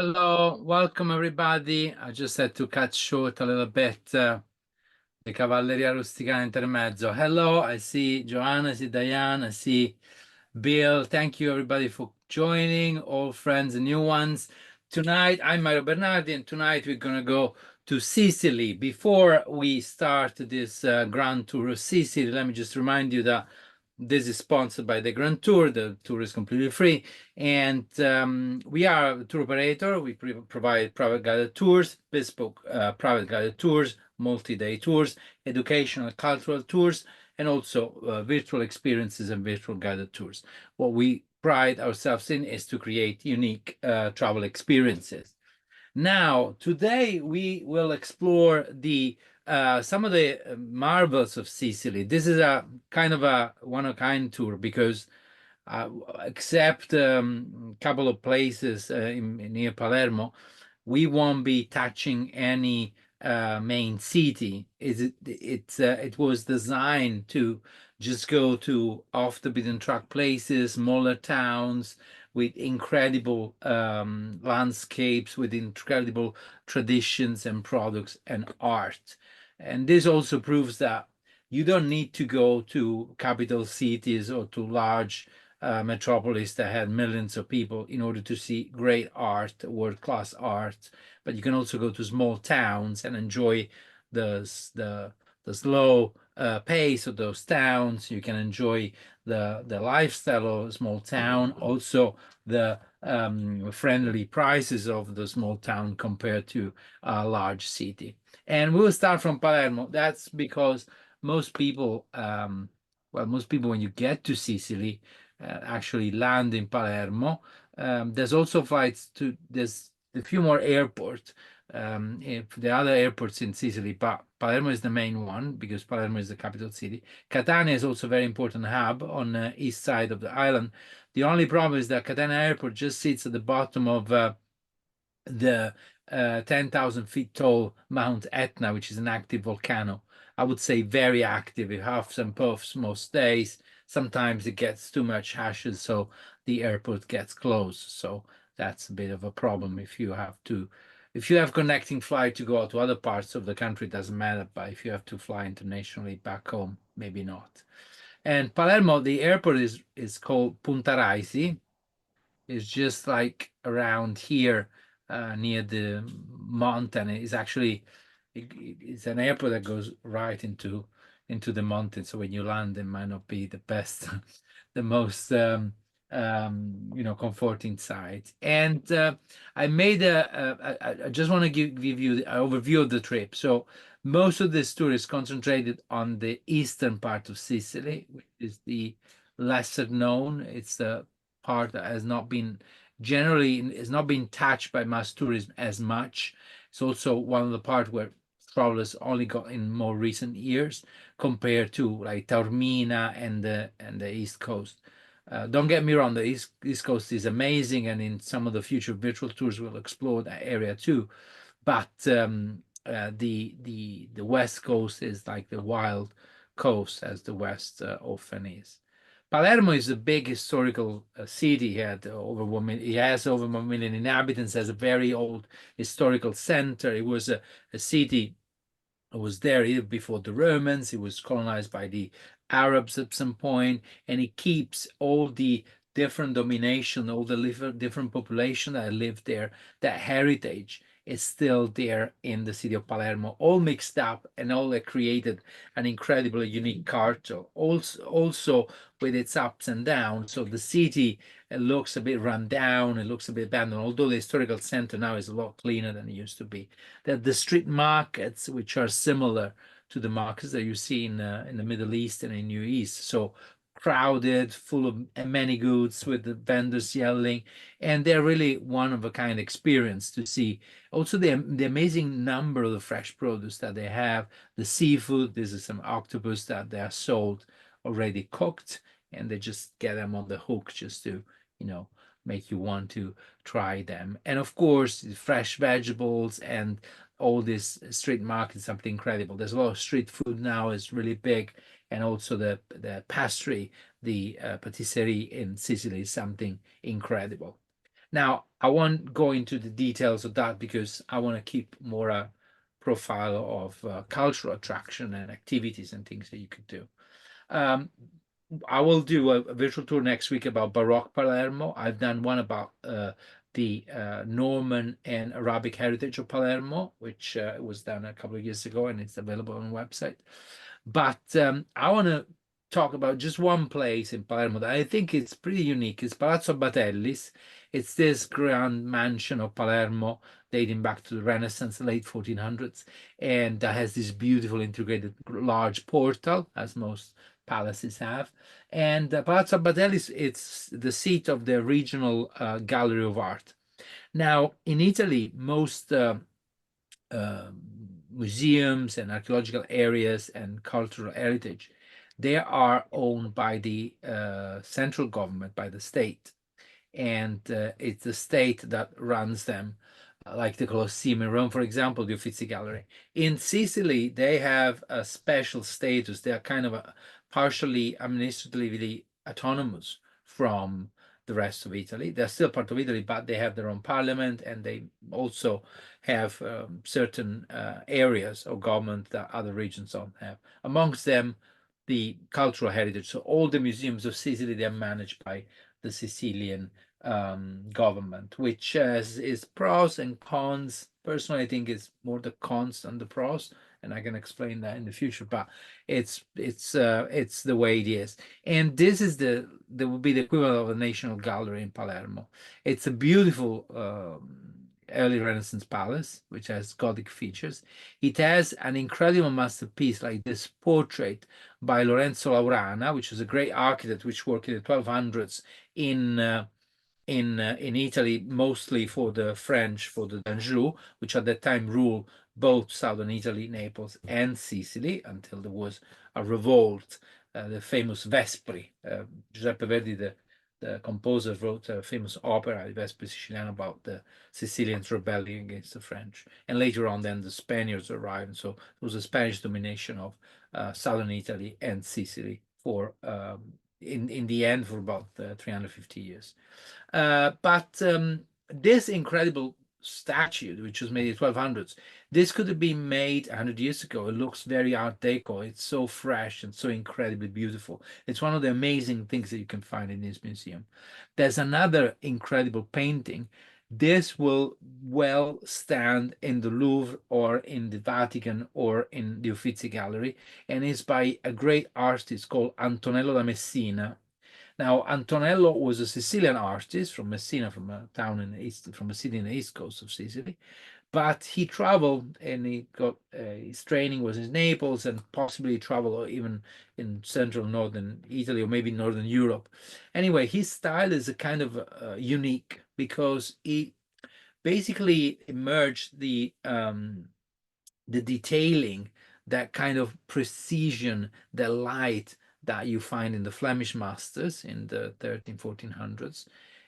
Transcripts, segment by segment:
Hello, welcome everybody. I just had to cut short a little bit the Cavalleria Rusticana Intermezzo. Hello, I see Joanna, I see Diane, I see Bill. Thank you everybody for joining, all friends and new ones. Tonight, I'm Mario Bernardi, and tonight we're going to go to Sicily. Before we start this grand tour of Sicily, let me just remind you that this is sponsored by the Grand Tour. The tour is completely free. And we are a tour operator. We provide private guided tours, bespoke private guided tours, multi-day tours, educational, cultural tours, and also virtual experiences and virtual guided tours. What we pride ourselves in is to create unique travel experiences. Now, today we will explore the some of the marvels of Sicily. This is a kind of a one-of-a-kind tour because except a couple of places near Palermo, we won't be touching any main city. It was designed to just go to off the beaten track places, smaller towns with incredible landscapes, with incredible traditions and products and art. And this also proves that you don't need to go to capital cities or to large metropolis that had millions of people in order to see great art, world-class art. But you can also go to small towns and enjoy the slow pace of those towns. You can enjoy the lifestyle of a small town, also the friendly prices of the small town compared to a large city. And we'll start from Palermo. That's because most people, most people, when you get to Sicily, actually land in Palermo. There's also flights to, there's a few more airports. If the other airports in Sicily, but Palermo is the main one because Palermo is the capital city. Catania is also a very important hub on the east side of the island. The only problem is that Catania Airport just sits at the bottom of the 10,000 feet tall Mount Etna, which is an active volcano. I would say very active. It huffs and puffs most days. Sometimes it gets too much hashes, so the airport gets closed. So that's a bit of a problem if you have connecting flight to go to other parts of the country, it doesn't matter. But if you have to fly internationally back home, maybe not. And Palermo, the airport is called Punta Raisi. It's just like around here near the mountain. It's actually it's an airport that goes right into the mountain. So when you land, it might not be the best, the most comforting sight. And I made I just want to give you the overview of the trip. So most of this tour is concentrated on the eastern part of Sicily, which is the lesser known. It's the part that has not been touched by mass tourism as much. It's also one of the part where travelers only got in more recent years compared to like Taormina and the East Coast. Don't get me wrong, the East Coast is amazing, and in some of the future virtual tours we'll explore that area too. But the West Coast is like the wild coast, as the West often is. Palermo is a big historical city. It has over 1 million inhabitants. Has a very old historical center. It was a city. It was there even before the Romans. It was colonized by the Arabs at some point, and it keeps all the different domination, all the different population that lived there. That heritage is still there in the city of Palermo, all mixed up, and all that created an incredibly unique culture. Also with its ups and downs. So the city looks a bit run down, it looks a bit abandoned, although the historical center now is a lot cleaner than it used to be. The street markets, which are similar to the markets that you see in the Middle East and in Near East. So crowded, full of many goods with the vendors yelling, and they're really one of a kind experience to see. Also, the amazing number of the fresh produce that they have, the seafood. This is some octopus that they are sold already cooked, and they just get them on the hook just to, make you want to try them. And of course, fresh vegetables and all this street market is something incredible. There's a lot of street food now, is really big, and also the pastry, the patisserie in Sicily is something incredible. Now, I won't go into the details of that because I want to keep more a profile of cultural attraction and activities and things that you could do. Um, I will do a virtual tour next week about Baroque Palermo. I've done one about the Norman and Arabic heritage of Palermo, which was done a couple of years ago, and it's available on the website. But I want to talk about just one place in Palermo that I think is pretty unique. It's Palazzo Batellis. It's this grand mansion of Palermo dating back to the Renaissance, late 1400s, and that has this beautiful integrated large portal, as most palaces have. And Palazzo Batellis, it's the seat of the regional gallery of art. Now, in Italy, most uh, museums and archaeological areas and cultural heritage, they are owned by the central government, by the state, and it's the state that runs them, like the Colosseum in Rome, for example, the Uffizi Gallery. In Sicily, they have a special status. They are kind of partially administratively autonomous from the rest of Italy. They're still part of Italy, but they have their own parliament, and they also have certain areas of government that other regions don't have. Amongst them, the cultural heritage. So all the museums of Sicily, they are managed by the Sicilian government, which is pros and cons. Personally, I think it's more the cons than the pros, and I can explain that in the future. But it's the way it is, and this is there will be the equivalent of a National Gallery in Palermo. It's a beautiful early Renaissance palace, which has Gothic features. It has an incredible masterpiece like this portrait by Lorenzo Laurana, which is a great architect which worked in the 1200s in in Italy, mostly for the French, for the D'Anjou, which at that time ruled both southern Italy, Naples, and Sicily until there was a revolt, the famous Vespri. Giuseppe Verdi, the composer, wrote a famous opera, Vespri Siciliano, about the Sicilians rebelling against the French. And later on, then the Spaniards arrived, and so it was a Spanish domination of southern Italy and Sicily for in the end for about 350 years. But this incredible statue, which was made in the 1200s, this could have been made 100 years ago. It looks very Art Deco. It's so fresh and so incredibly beautiful. It's one of the amazing things that you can find in this museum. There's another incredible painting. This will well stand in the Louvre or in the Vatican or in the Uffizi Gallery, and it's by a great artist called Antonello da Messina. Now, Antonello was a Sicilian artist from Messina, from a town in the east, from a city in the east coast of Sicily. But he traveled and he got his training was in Naples and possibly traveled even in central northern Italy or maybe northern Europe. Anyway, his style is a kind of unique because he basically merged the detailing, that kind of precision, the light that you find in the Flemish masters in the 1400s,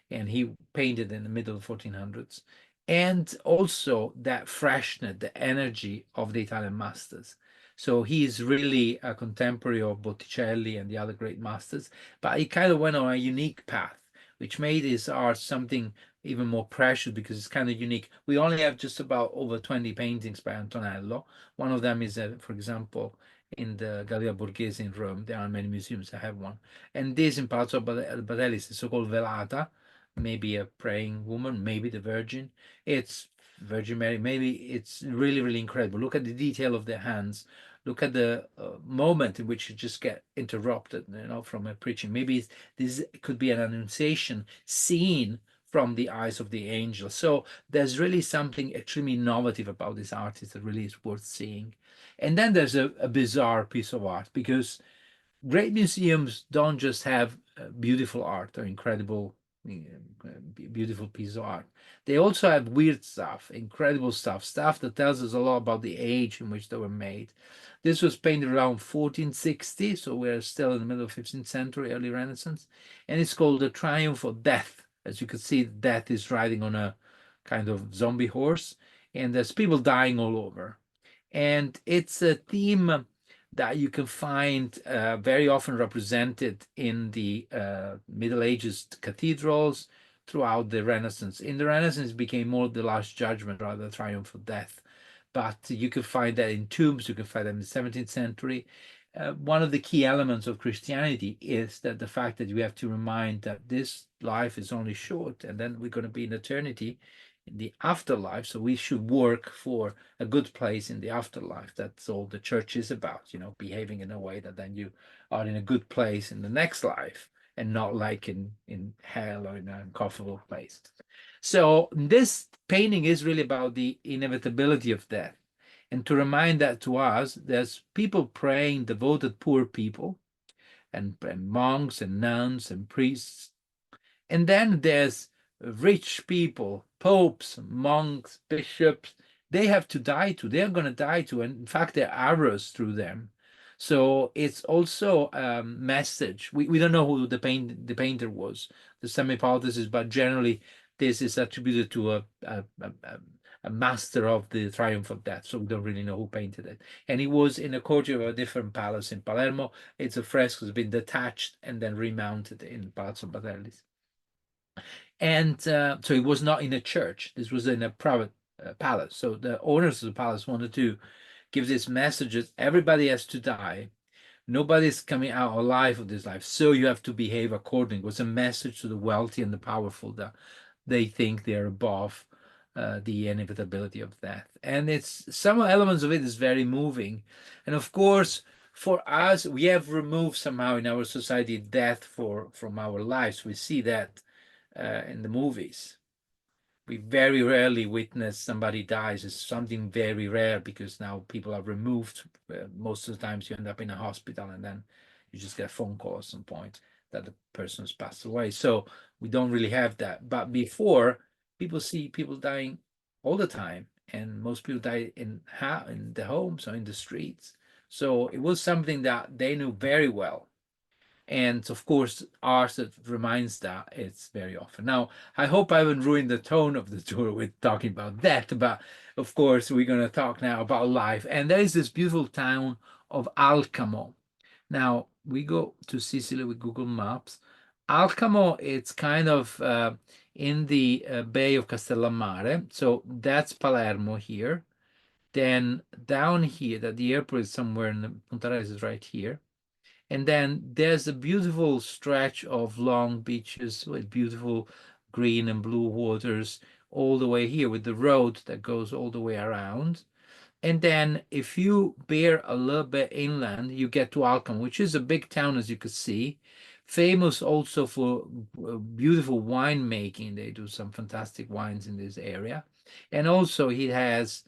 and he painted in the middle of 1400s, and also that freshness, the energy of the Italian masters. So he is really a contemporary of Botticelli and the other great masters, but he kind of went on a unique path, which made his art something even more precious because it's kind of unique. We only have just about over 20 paintings by Antonello. One of them is, for example, in the Galleria Borghese in Rome. There are many museums that have one. And this in Palazzo Badelli is the so-called Velata, maybe a praying woman, maybe the Virgin. It's Virgin Mary. Maybe it's really, really incredible. Look at the detail of the hands. Look at the moment in which you just get interrupted, from a preaching. Maybe this could be an annunciation seen from the eyes of the angel. So there's really something extremely innovative about this artist that really is worth seeing. And then there's a bizarre piece of art because great museums don't just have beautiful art or incredible, beautiful piece of art. They also have weird stuff, incredible stuff that tells us a lot about the age in which they were made. This was painted around 1460, so we're still in the middle of 15th century, early Renaissance, and it's called the Triumph of Death. As you can see, Death is riding on a kind of zombie horse, and there's people dying all over. And it's a theme that you can find very often represented in the Middle Ages cathedrals, throughout the Renaissance. In the Renaissance, it became more the Last Judgment rather than the Triumph of Death. But you can find that in tombs, you can find them in the 17th century. One of the key elements of Christianity is that the fact that we have to remind that this life is only short, and then we're going to be in eternity, in the afterlife. So we should work for a good place in the afterlife. That's all the church is about, behaving in a way that then you are in a good place in the next life, and not like in hell or in an uncomfortable place. So this painting is really about the inevitability of death. And to remind that to us, there's people praying, devoted poor people, and monks and nuns and priests. And then there's rich people, popes, monks, bishops. They have to die too. They're going to die too. And in fact, there are arrows through them. So it's also a message. We don't know who the painter was. There's some hypothesis, but generally this is attributed to a master of the Triumph of Death. So we don't really know who painted it. And he was in a courtyard of a different palace in Palermo. It's a fresco that's been detached and then remounted in Palazzo Batelli. And so it was not in a church. This was in a private palace. So the owners of the palace wanted to give this message that everybody has to die. Nobody's coming out alive of this life. So you have to behave accordingly. It was a message to the wealthy and the powerful that they think they're above the inevitability of death. And it's some elements of it is very moving. And of course, for us, we have removed somehow in our society death from our lives. We see that in the movies. We very rarely witness somebody dies. It's something very rare because now people are removed. Most of the times you end up in a hospital and then you just get a phone call at some point that the person has passed away. So we don't really have that. But before, people see people dying all the time, and most people die in the homes or in the streets. So it was something that they knew very well. And of course, art that reminds that it's very often. Now, I hope I haven't ruined the tone of the tour with talking about that, but of course, we're going to talk now about life. And there is this beautiful town of Alcamo. Now, we go to Sicily with Google Maps. Alcamo, it's kind of in the Bay of Castellammare. So that's Palermo here. Then down here, that the airport is somewhere in the Punta Arenas is right here. And then there's a beautiful stretch of long beaches with beautiful green and blue waters all the way here with the road that goes all the way around. And then if you bear a little bit inland, you get to Alcamo, which is a big town, as you can see, famous also for beautiful winemaking. They do some fantastic wines in this area. And also it has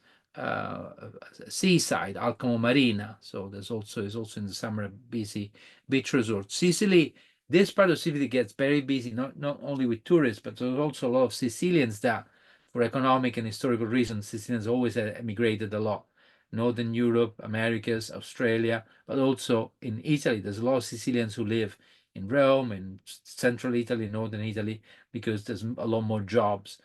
seaside, Alcamo Marina. So there's also is also in the summer a busy beach resort. Sicily, this part of Sicily gets very busy, not only with tourists, but there's also a lot of Sicilians that, for economic and historical reasons, Sicilians always emigrated a lot. Northern Europe, Americas, Australia, but also in Italy. There's a lot of Sicilians who live in Rome, in central Italy, northern Italy, because there's a lot more jobs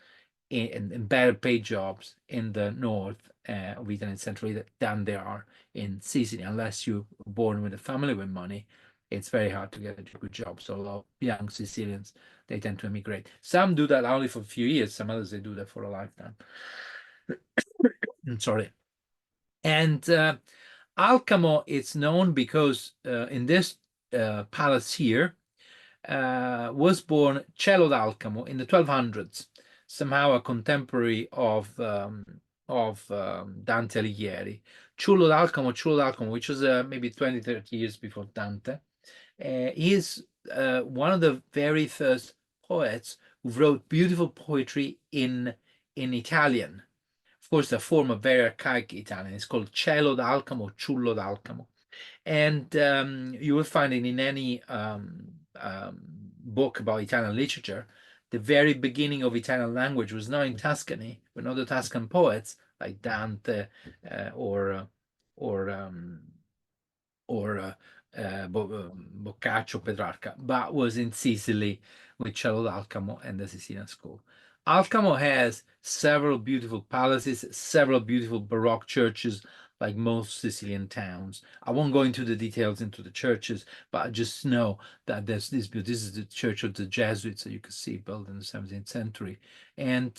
and better paid jobs in the north of Italy and central Italy than there are in Sicily. Unless you're born with a family with money, it's very hard to get a good job. So a lot of young Sicilians, they tend to emigrate. Some do that only for a few years. Some others, they do that for a lifetime. Sorry. And Alcamo, it's known because in this palace here was born Cello d'Alcamo in the 1200s, somehow a contemporary of Dante Alighieri. Ciullo d'Alcamo, which was maybe 20, 30 years before Dante. He is one of the very first poets who wrote beautiful poetry in Italian. Of course, the form of very archaic Italian. It's called Cielo d'Alcamo, Ciullo d'Alcamo. And you will find it in any book about Italian literature. The very beginning of Italian language was not in Tuscany, but not the Tuscan poets like Dante or Boccaccio, Petrarca, but was in Sicily with Cielo d'Alcamo and the Sicilian school. Alcamo has several beautiful palaces, several beautiful Baroque churches like most Sicilian towns. I won't go into the details into the churches, but I just know that there's this. This is the church of the Jesuits that you can see built in the 17th century, and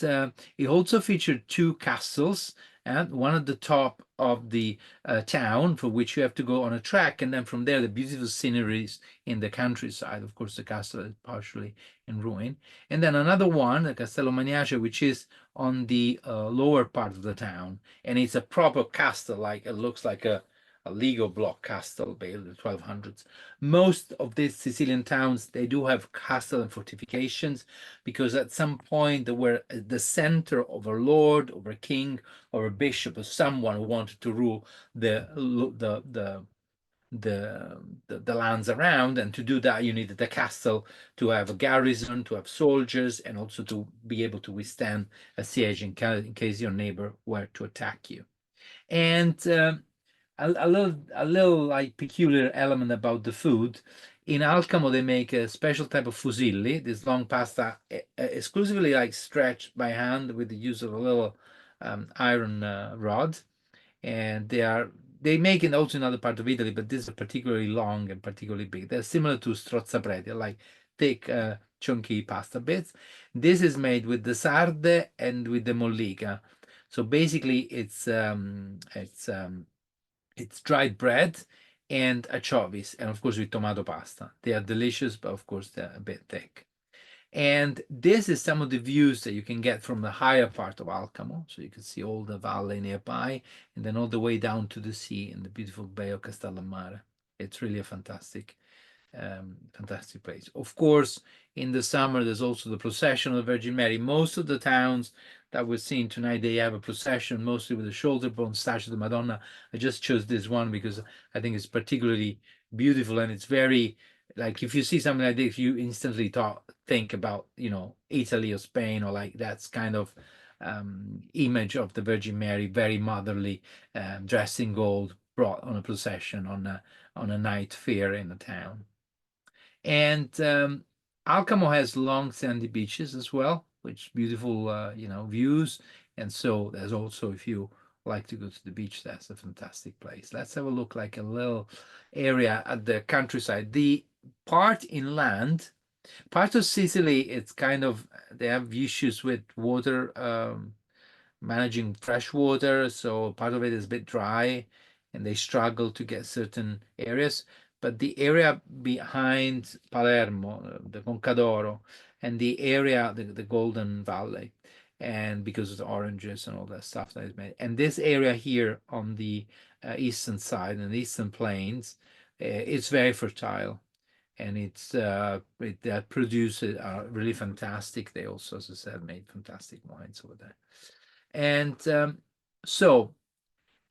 it also featured two castles, and one at the top of the town, for which you have to go on a track, and then from there the beautiful sceneries in the countryside. Of course, the castle is partially in ruin, and then another one, the Castello Magnace, which is on the lower part of the town, and it's a proper castle, like it looks like a Lego block castle built in the 1200s. Most of these Sicilian towns, they do have castle and fortifications, because at some point they were the center of a lord, or a king, or a bishop, or someone who wanted to rule the lands around. And to do that, you needed a castle to have a garrison, to have soldiers, and also to be able to withstand a siege in case your neighbor were to attack you. And a little like peculiar element about the food. In Alcamo, they make a special type of fusilli, this long pasta, exclusively like stretched by hand with the use of a little iron rod. And they make it also in other parts of Italy, but this is particularly long and particularly big. They're similar to strozzapreti, like thick, chunky pasta bits. This is made with the sarde and with the mollica. So basically, it's dried bread and anchovies, and of course with tomato pasta. They are delicious, but of course they're a bit thick. And this is some of the views that you can get from the higher part of Alcamo. So you can see all the valley nearby, and then all the way down to the sea in the beautiful Bay of Castellammare. It's really a fantastic place. Of course, in the summer, there's also the procession of the Virgin Mary. Most of the towns that we're seeing tonight, they have a procession, mostly with a shoulder bone statue of the Madonna. I just chose this one because I think it's particularly beautiful, and it's very, like, if you see something like this, you instantly think about, Italy or Spain, or like that's kind of image of the Virgin Mary, very motherly, dressed in gold, brought on a procession on a night fair in the town. And Alcamo has long sandy beaches as well, which beautiful, views. And so there's also, if you like to go to the beach, that's a fantastic place. Let's have a look, like a little area at the countryside. The part inland, part of Sicily, it's kind of, they have issues with water, managing fresh water, so part of it is a bit dry, and they struggle to get certain areas. But the area behind Palermo, the Concadoro, and the area, the Golden Valley, and because of the oranges and all that stuff that is made, and this area here on the eastern side and the eastern plains, it's very fertile, and that produces are really fantastic. They also, as I said, made fantastic wines over there. And so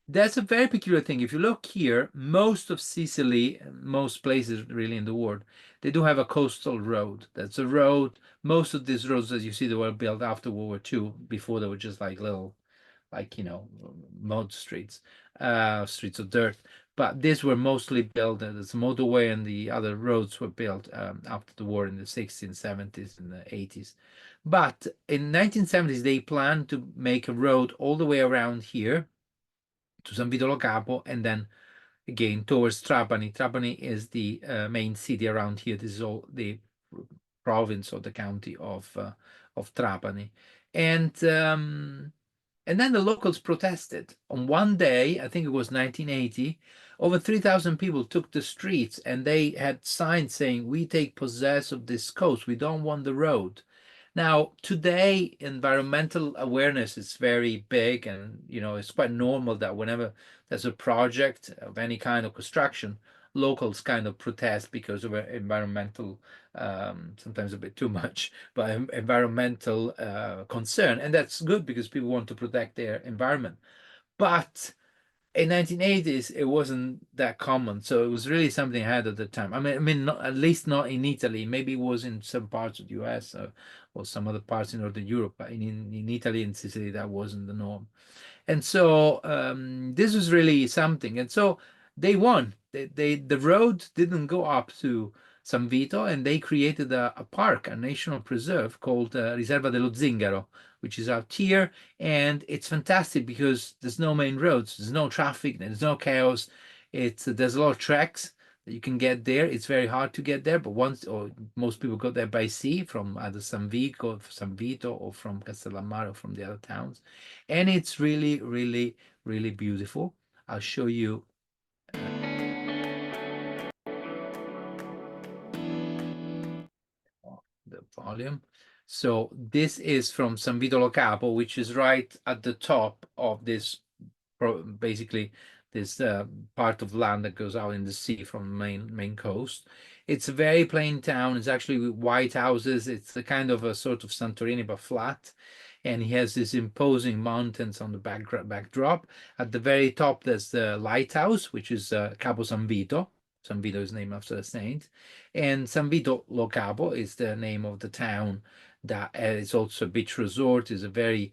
that's a very peculiar thing. If you look here, most of Sicily, most places really in the world, they do have a coastal road. That's a road. Most of these roads that you see, they were built after World War II. Before, they were just like little, like, mud streets, streets of dirt. But these were mostly built, as motorway and the other roads were built after the war in the 60s, 70s, and the 80s. But in 1970s, they planned to make a road all the way around here to San Vito Lo Capo, and then again towards Trapani. Trapani is the main city around here. This is all the province or the county of Trapani. And then the locals protested. On one day, I think it was 1980, over 3,000 people took the streets, and they had signs saying, "We take possess of this coast. We don't want the road." Now, today, environmental awareness is very big, and it's quite normal that whenever there's a project of any kind of construction, locals kind of protest because of environmental, sometimes a bit too much, but environmental concern, and that's good because people want to protect their environment. But in 1980s, it wasn't that common, so it was really something I had at the time. Not, at least not in Italy. Maybe it was in some parts of the US, or some other parts in Northern Europe, but in Italy and Sicily, that wasn't the norm. And so this was really something. And so they won. The road didn't go up to San Vito, and they created a park, a national preserve called Riserva dello Zingaro, which is out here. And it's fantastic because there's no main roads, there's no traffic, there's no chaos. There's a lot of tracks that you can get there. It's very hard to get there, but once, or most people go there by sea from either San Vito, or from Castellammare, or from the other towns. And it's really, really, really beautiful. I'll show you the volume. So this is from San Vito lo Capo, which is right at the top of this, basically this part of land that goes out in the sea from the main coast. It's a very plain town. It's actually white houses. It's a kind of a sort of Santorini but flat, and he has these imposing mountains on the backdrop. At the very top, there's the lighthouse, which is Capo San Vito. San Vito is named after the saint, and San Vito lo Capo is the name of the town. That is also a beach resort. Is a very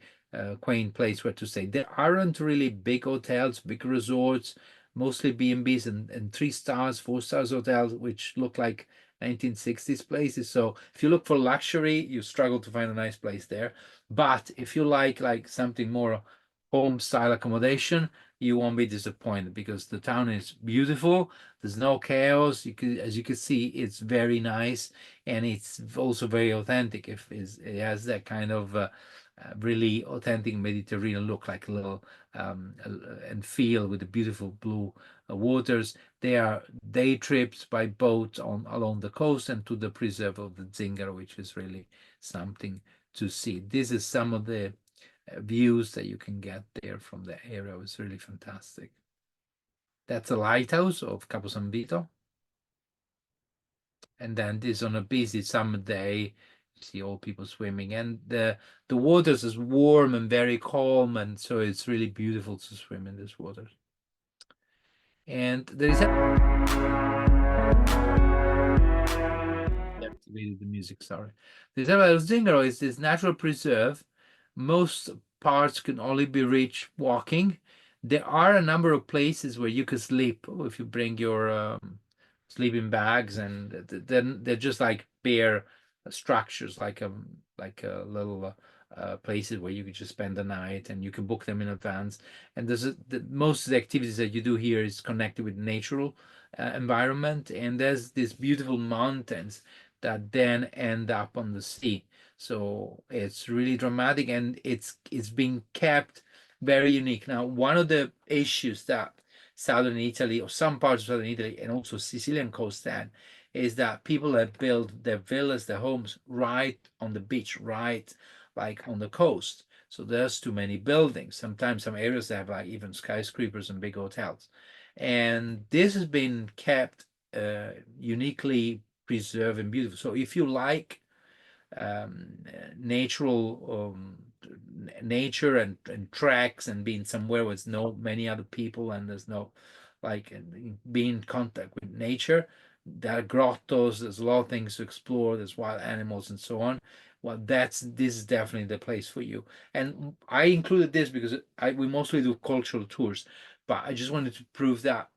quaint place where to stay. There aren't really big hotels, big resorts, mostly B&Bs and 3 stars, 4 stars hotels, which look like 1960s places. So if you look for luxury, you struggle to find a nice place there. But if you like something more home style accommodation, you won't be disappointed because the town is beautiful. There's no chaos. As you can see, it's very nice, and it's also very authentic. It has that kind of really authentic Mediterranean look, like a little and feel with the beautiful blue waters. There are day trips by boat on along the coast and to the preserve of the Zingaro, which is really something to see. This is some of the views that you can get there from the area. It's really fantastic. That's a lighthouse of Capo San Vito. And then this on a busy summer day, you see all people swimming, and the waters is warm and very calm, and so it's really beautiful to swim in this water. And there is activated the music, sorry. The Riserva del Zingaro is this natural preserve. Most parts can only be reached walking. There are a number of places where you can sleep if you bring your sleeping bags, and then they're just like bare structures, like a little places where you can just spend the night, and you can book them in advance. And most of the activities that you do here is connected with natural environment, and there's these beautiful mountains that then end up on the sea. So it's really dramatic, and it's being kept very unique. Now, one of the issues that southern Italy, or some parts of southern Italy, and also Sicilian coast had, is that people have built their villas, their homes right on the beach, right like on the coast. So there's too many buildings. Sometimes some areas have like even skyscrapers and big hotels. And this has been kept uniquely preserved and beautiful. So if you like natural nature and tracks, and being somewhere with no many other people, and there's no like being in contact with nature, there are grottos, there's a lot of things to explore, there's wild animals and so on. Well, this is definitely the place for you. And I included this because we mostly do cultural tours, but I just wanted to prove that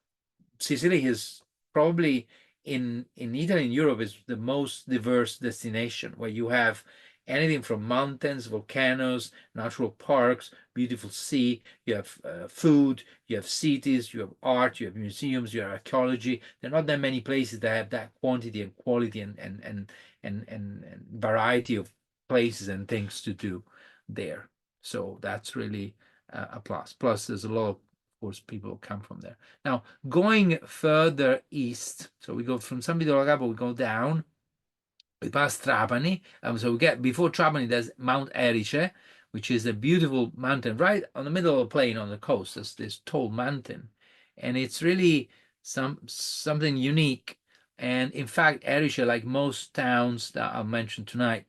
Sicily is probably in Italy and Europe is the most diverse destination, where you have anything from mountains, volcanoes, natural parks, beautiful sea. You have food, you have cities, you have art, you have museums, you have archaeology. There are not that many places that have that quantity and quality and variety of places and things to do there. So that's really a plus. Plus, there's a lot of course, people come from there. Now, going further east, so we go from San Vito al Capo, we go down, we pass Trapani. So we get before Trapani, there's Mount Erice, which is a beautiful mountain right on the middle of the plain on the coast. There's this tall mountain, and it's really something unique. And in fact, Erice, like most towns that I'll mention tonight,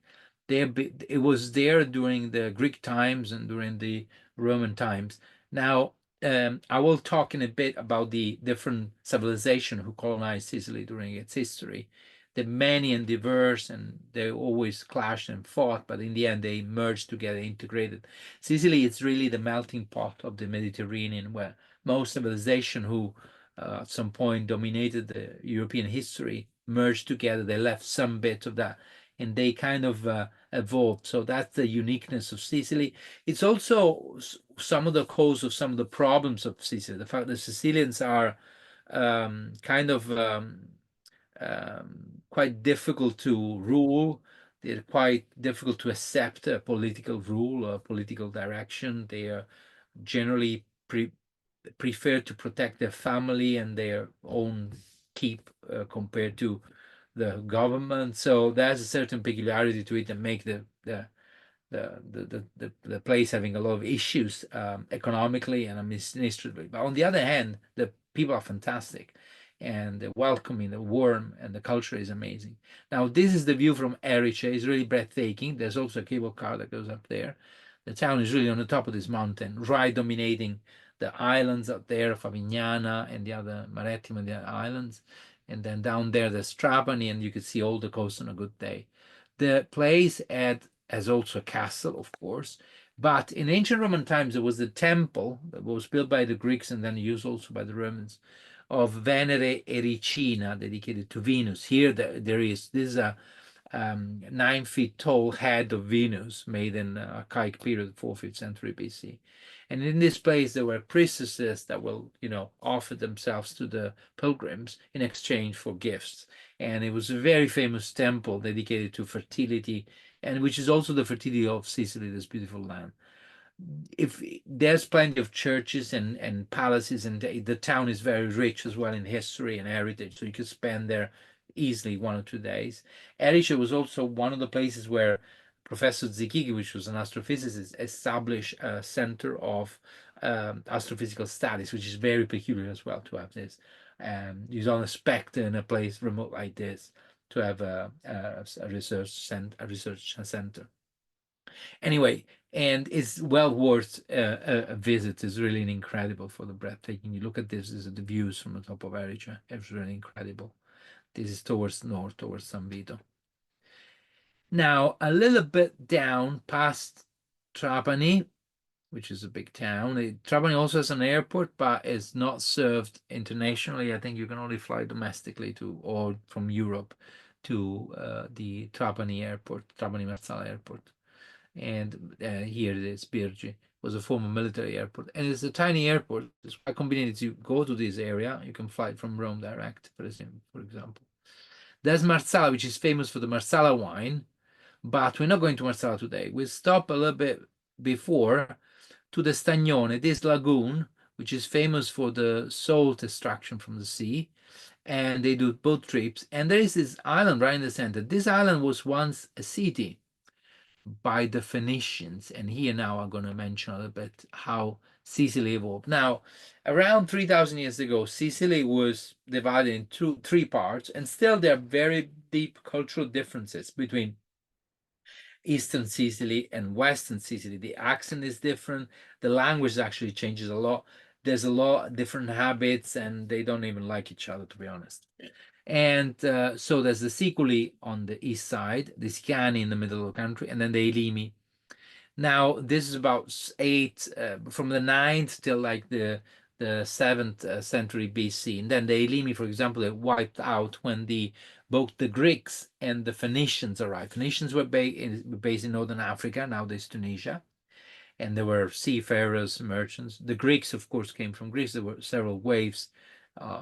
it was there during the Greek times and during the Roman times. Now, I will talk in a bit about the different civilization who colonized Sicily during its history. They're many and diverse, and they always clashed and fought, but in the end they merged together, integrated. Sicily is really the melting pot of the Mediterranean, where most civilization who at some point dominated the European history merged together. They left some bit of that, and they kind of evolved. So that's the uniqueness of Sicily. It's also some of the cause of some of the problems of Sicily. The fact that Sicilians are kind of quite difficult to rule. They're quite difficult to accept a political rule or political direction. They are generally prefer to protect their family and their own keep compared to the government. So there's a certain peculiarity to it that make the place having a lot of issues economically and administratively. But on the other hand, the people are fantastic and they're welcoming, they're warm, and the culture is amazing. Now, this is the view from Erice. It's really breathtaking. There's also a cable car that goes up there. The town is really on the top of this mountain, right dominating the islands up there, Favignana and the other Marittima and the other islands. And then down there, there's Trapani, and you can see all the coast on a good day. The place has also a castle, of course, but in ancient Roman times, there was the temple that was built by the Greeks and then used also by the Romans of Venere Ericina, dedicated to Venus. Here, this is a 9 feet tall head of Venus made in archaic period, 4th, 5th century BC. And in this place, there were priestesses that will, offer themselves to the pilgrims in exchange for gifts. And it was a very famous temple dedicated to fertility, and which is also the fertility of Sicily, this beautiful land. If there's plenty of churches and palaces, and the town is very rich as well in history and heritage, so you could spend there easily 1 or 2 days. Erice was also one of the places where Professor Zichigi, which was an astrophysicist, established a center of astrophysical studies, which is very peculiar as well to have this. You don't expect in a place remote like this to have a research center. Anyway, and it's well worth a visit. It's really incredible for the breathtaking. You look at this is the views from the top of Erice. It's really incredible. This is towards north, towards San Vito. Now, a little bit down past Trapani, which is a big town. Trapani also has an airport, but it's not served internationally. I think you can only fly domestically to, or from Europe to the Trapani airport, Trapani Marsala airport. And here it is, Birgi was a former military airport, and it's a tiny airport. It's quite convenient to go to this area. You can fly from Rome direct, for example. There's Marsala, which is famous for the Marsala wine, but we're not going to Marsala today. We'll stop a little bit before to the Stagnone, this lagoon, which is famous for the salt extraction from the sea, and they do boat trips. And there is this island right in the center. This island was once a city by the Phoenicians, and here now I'm going to mention a little bit how Sicily evolved. Now, around 3,000 years ago, Sicily was divided into three parts, and still there are very deep cultural differences between Eastern Sicily and Western Sicily. The accent is different. The language actually changes a lot. There's a lot of different habits, and they don't even like each other, to be honest. And so there's the Siculi on the east side, the Sicani in the middle of the country, and then the Elymi. Now, this is about from the 9th till like the 7th century BC. And then the Elymi, for example, they wiped out when both the Greeks and the Phoenicians arrived. Phoenicians were based in northern Africa, nowadays Tunisia, and there were seafarers, merchants. The Greeks, of course, came from Greece. There were several waves.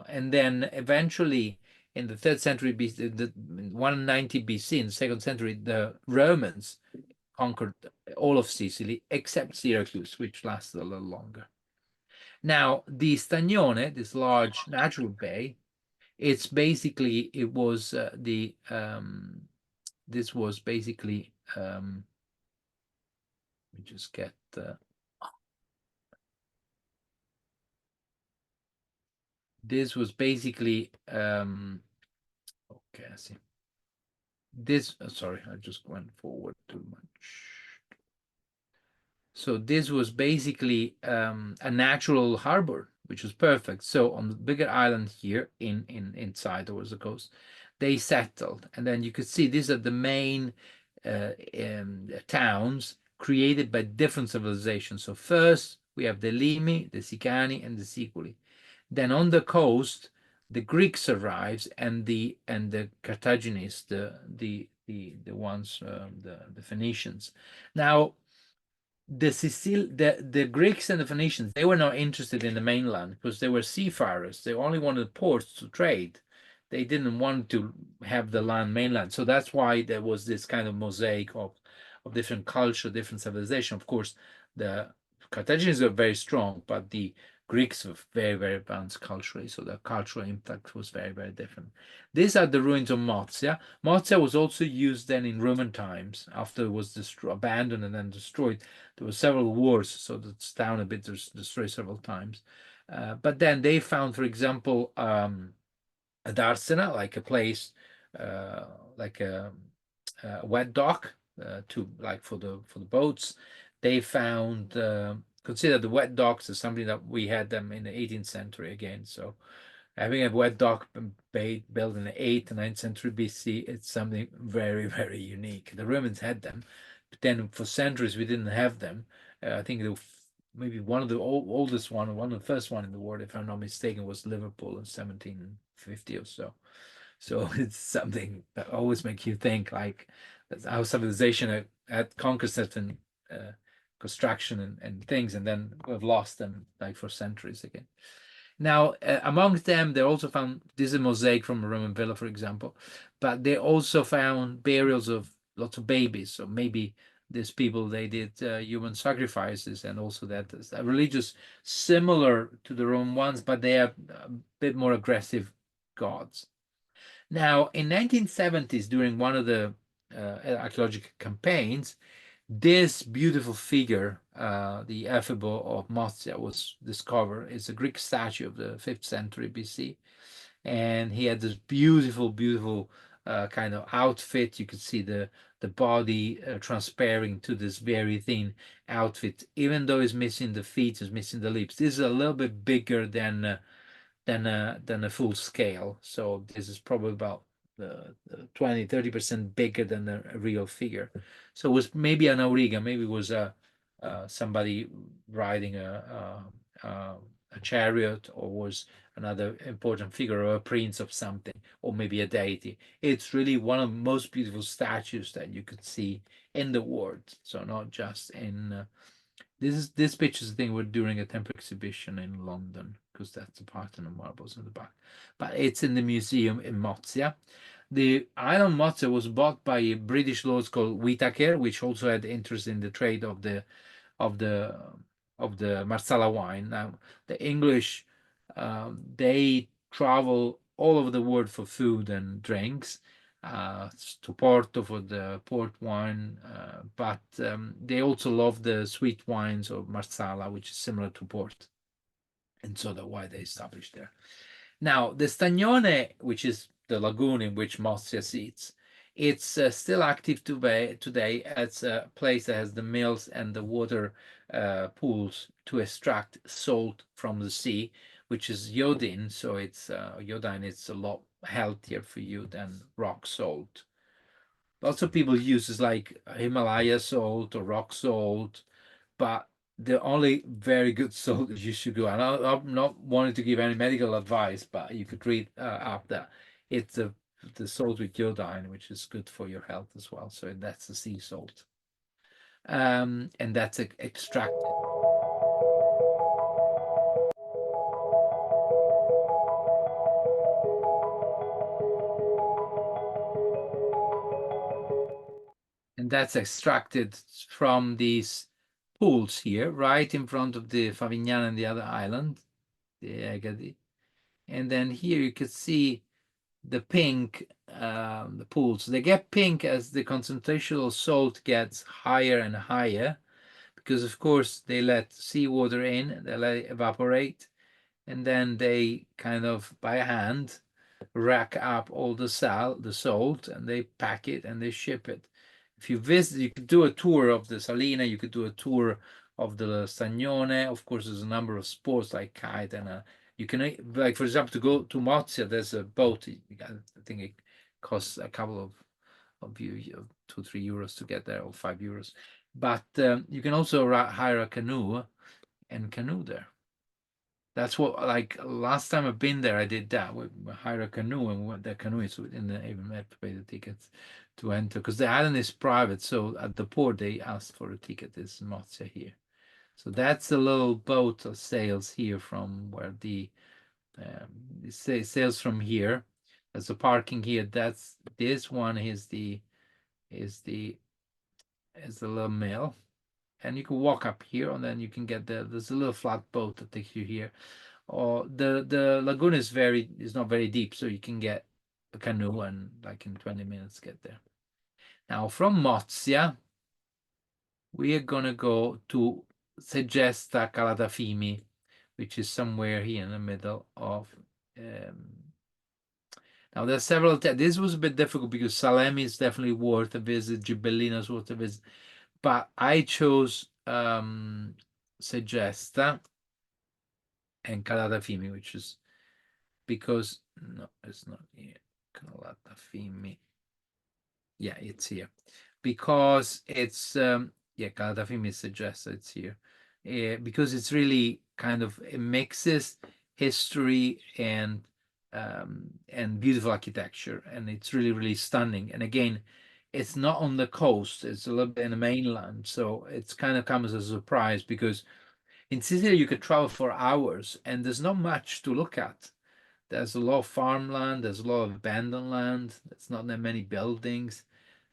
And then eventually, in the 3rd century BC, the 190 BC, in the 2nd century, the Romans conquered all of Sicily except Syracuse, which lasted a little longer. Now, the Stagnone, this large natural bay, this was basically, let me just get this was basically okay, I see. Sorry, I just went forward too much. So this was basically a natural harbor, which was perfect. So on the bigger island here inside towards the coast, they settled. And then you could see these are the main towns created by different civilizations. So first we have the Limi, the Sicani, and the Siculi. Then on the coast, the Greeks arrives, and the Carthaginians, the ones, the Phoenicians. Now, the Greeks and the Phoenicians, they were not interested in the mainland because they were seafarers. They only wanted ports to trade. They didn't want to have the land mainland. So that's why there was this kind of mosaic of different culture, different civilization. Of course, the Carthaginians were very strong, but the Greeks were very, very advanced culturally. So the cultural impact was very, very different. These are the ruins of Mozia. Mozia was also used then in Roman times after it was abandoned and then destroyed. There were several wars, so the town a bit destroyed several times. But then they found, for example, a darsena, like a place, like a wet dock to like for the buats. They found consider the wet docks as something that we had them in the 18th century again. So having a wet dock built in the 8th and 9th century BC, it's something very, very unique. The Romans had them, but then for centuries we didn't have them. I think maybe one of the oldest one of the first one in the world, if I'm not mistaken, was Liverpool in 1750 or so. So it's something that always makes you think like our civilization had conquered certain construction and things, and then we've lost them like for centuries again. Now, amongst them, they also found this is a mosaic from a Roman villa, for example, but they also found burials of lots of babies. So maybe these people they did human sacrifices, and also that religious similar to the Roman ones, but they are a bit more aggressive gods. Now, in 1970s, during one of the archaeological campaigns, this beautiful figure, the Ephebo of Mozia, was discovered. It's a Greek statue of the 5th century BC. And he had this beautiful, beautiful kind of outfit. You could see the body transparent to this very thin outfit, even though he's missing the feet, he's missing the lips. This is a little bit bigger than a full scale. So this is probably about 20-30% bigger than a real figure. So it was maybe an auriga, maybe it was somebody riding a chariot, or was another important figure, or a prince of something, or maybe a deity. It's really one of the most beautiful statues that you could see in the world. So not just in this picture is the thing we're doing a temple exhibition in London, because that's the Parthenon marbles in the back. But it's in the museum in Mozia. The island Mozia was bought by British lords called Whitaker, which also had interest in the trade of the of the Marsala wine. Now the English they travel all over the world for food and drinks, to Porto for the port wine, but they also love the sweet wines of Marsala, which is similar to port, and so that's why they established there. Now, the Stagnone, which is the lagoon in which Mossia sits, it's still active today. It's a place that has the mills and the water pools to extract salt from the sea, which is iodine. So it's iodine. It's a lot healthier for you than rock salt. Lots of people use is like Himalaya salt or rock salt, but the only very good salt that you should go. And I'm not wanting to give any medical advice, but you could read up that it's the salt with iodine, which is good for your health as well. So that's the sea salt, and that's extracted. And that's extracted from these pools here, right in front of the Favignana and the other island, the Egadi. And then here you can see the pink, the pools. They get pink as the concentration of salt gets higher and higher, because of course they let seawater in, they let it evaporate, and then they kind of by hand rack up all the salt, and they pack it and they ship it. If you visit, you could do a tour of the Salina, you could do a tour of the Stagnone. Of course, there's a number of sports like kite, and you can, like for example, to go to Mozia, there's a boat. I think it costs a couple of you, 2-3 euros to get there, or 5 euros. But you can also hire a canoe and canoe there. That's what, like, last time I've been there, I did that. We hired a canoe and we went there canoeing, so we didn't even have to pay the tickets to enter because the island is private. So at the port, they asked for a ticket. It's Mozia here. So that's the little boat that sails here from where it sails from here. There's a parking here. That's this one is the is the little mill, and you can walk up here, and then you can get there's a little flat boat that takes you here. Or the lagoon is not very deep, so you can get a canoe and like in 20 minutes get there. Now from Mozia, we are gonna go to Segesta Calatafimi, which is somewhere here in the middle of. Now there's several. This was a bit difficult because Salemi is definitely worth a visit. Gibellina is worth a visit, but I chose Segesta and Calatafimi, which is because no, it's not here. Calatafimi. Yeah, it's here because it's yeah, Calatafimi suggests it's here because it's really kind of it mixes history and beautiful architecture, and it's really stunning. And again, it's not on the coast; it's a little bit in the mainland, so it's kind of comes as a surprise because in Sicily you could travel for hours and there's not much to look at. There's a lot of farmland, there's a lot of abandoned land, there's not that many buildings.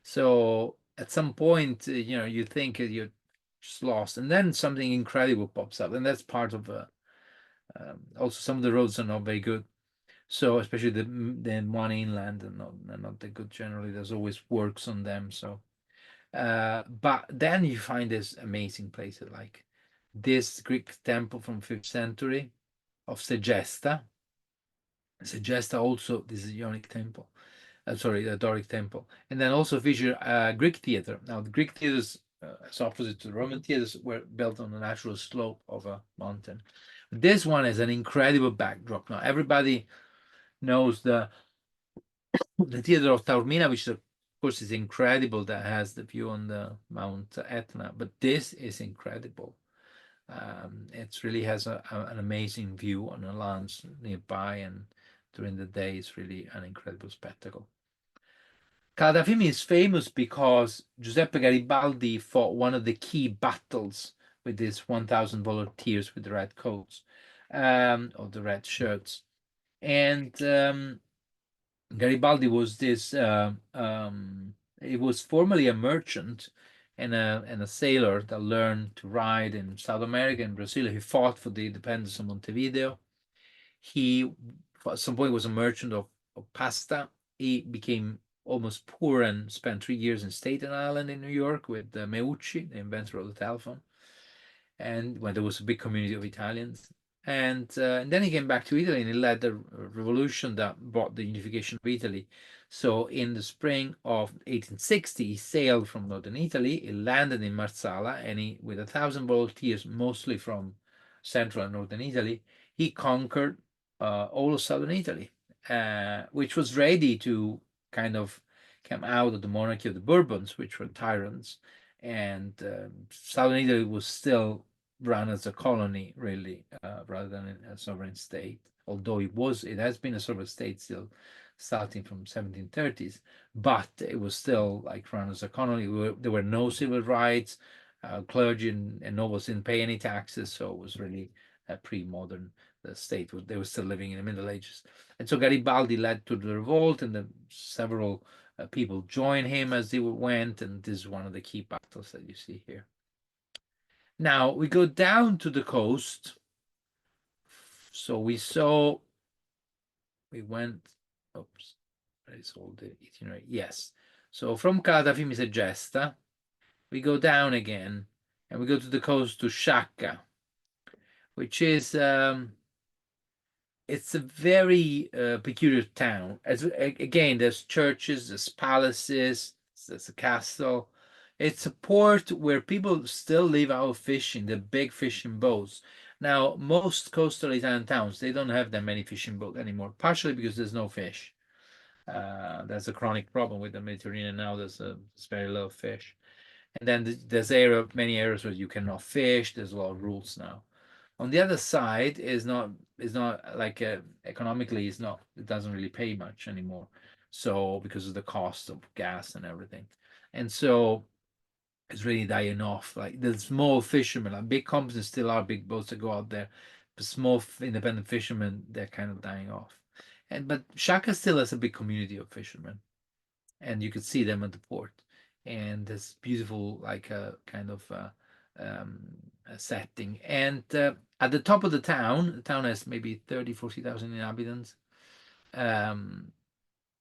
So at some point, you think you're just lost, and then something incredible pops up, and that's part of also some of the roads are not very good. So especially the one inland and not that good generally. There's always works on them. So, but then you find this amazing places like this Greek temple from 5th century of Segesta. Segesta also, this is Ionic temple. Sorry, the Doric temple, and then also feature Greek theater. Now, the Greek theaters, as opposite to the Roman theaters, were built on the natural slope of a mountain. This one is an incredible backdrop. Now, everybody knows the theater of Taormina, which of course is incredible, that has the view on the Mount Etna. But this is incredible. It really has an amazing view on the lands nearby, and during the day, it's really an incredible spectacle. Calatafimi is famous because Giuseppe Garibaldi fought one of the key battles with his 1,000 volunteers with the red coats, or the red shirts. And Garibaldi was he was formerly a merchant and a sailor that learned to ride in South America and Brazil. He fought for the independence of Montevideo. He, at some point, was a merchant of pasta. He became almost poor and spent 3 years in Staten Island in New York with Meucci, the inventor of the telephone, and when there was a big community of Italians. And then he came back to Italy and he led the revolution that brought the unification of Italy. So in the spring of 1860, he sailed from northern Italy. He landed in Marsala, and with 1,000 volunteers, mostly from central and northern Italy, he conquered all of southern Italy, which was ready to kind of come out of the monarchy of the Bourbons, which were tyrants. And southern Italy was still run as a colony, really, rather than a sovereign state. Although it has been a sovereign state still, starting from 1730s, but it was still like run as a colony. There were no civil rights. Clergy and nobles didn't pay any taxes, so it was really a pre-modern state. They were still living in the Middle Ages, and so Garibaldi led to the revolt, and several people joined him as they went, and this is one of the key battles that you see here. Now we go down to the coast. So we went, oops, it's all the itinerary. Yes. So from Calatafimi Segesta, we go down again and we go to the coast to Sciacca, which is it's a very peculiar town. Again, there's churches, there's palaces, there's a castle. It's a port where people still live out fishing, the big fishing boats. Now, most coastal Italian towns, they don't have that many fishing boats anymore, partially because there's no fish. That's a chronic problem with the Mediterranean now. There's very little fish. And then there's many areas where you cannot fish. There's a lot of rules now. On the other side is not like economically is not it doesn't really pay much anymore. So because of the cost of gas and everything, and so it's really dying off. Like the small fishermen, like big companies still are big boats that go out there, but small independent fishermen they're kind of dying off. And but Shaka still has a big community of fishermen, and you could see them at the port. And this beautiful, like a kind of um, a setting. And at the top of the town has maybe 30,000-40,000 inhabitants. Um,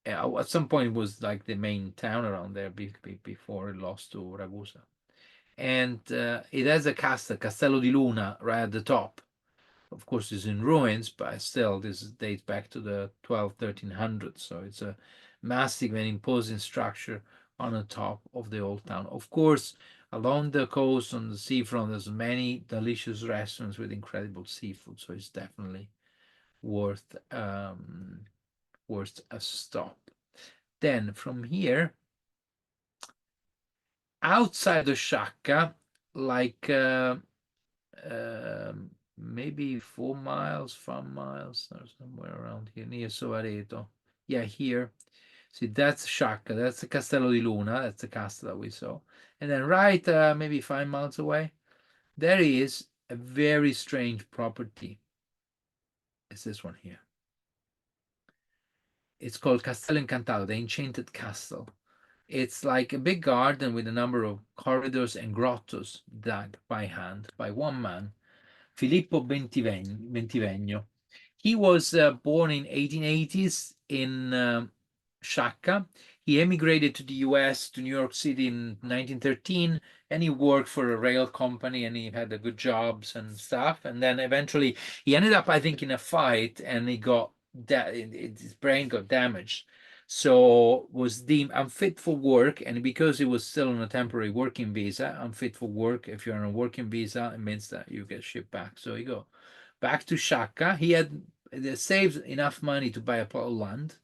at some point, it was like the main town around there before it lost to Ragusa. And it has a castle, Castello di Luna, right at the top. Of course, it's in ruins, but still, this dates back to the 1300s. So it's a massive and imposing structure on the top of the old town. Of course, along the coast on the seafront, there's many delicious restaurants with incredible seafood. So it's definitely worth worth a stop. Then from here, outside the Sciacca, like maybe 4 miles, 5 miles, or somewhere around here near Sovareto. Yeah, here. See, that's Sciacca. That's the Castello di Luna. That's the castle that we saw. And then right, maybe 5 miles away, there is a very strange property. It's this one here. It's called Castello Incantato, the Enchanted Castle. It's like a big garden with a number of corridors and grottos dug by hand by one man, Filippo Bentivegno. He was born in 1880s in Sciacca. He emigrated to the US, to New York City in 1913, and he worked for a rail company and he had good jobs and stuff. And then eventually he ended up, I think, in a fight and he got that his brain got damaged. So was deemed unfit for work, and because he was still on a temporary working visa, unfit for work. If you're on a working visa, it means that you get shipped back. So you go back to Sciacca. He had saved enough money to buy a plot of land,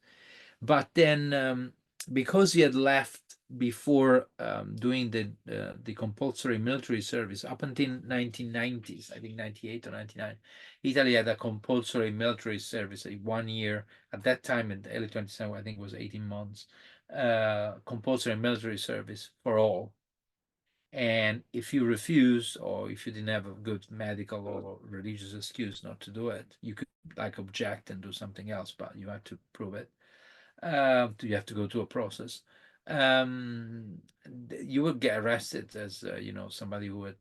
but then because he had left before doing the compulsory military service up until 1990s, I think 98 or 99, Italy had a compulsory military service, 1 year at that time in the early 20th century. I think it was 18 months, compulsory military service for all. And if you refuse, or if you didn't have a good medical or religious excuse not to do it, you could like object and do something else, but you have to prove it. You have to go through a process. Um, you would get arrested as somebody who had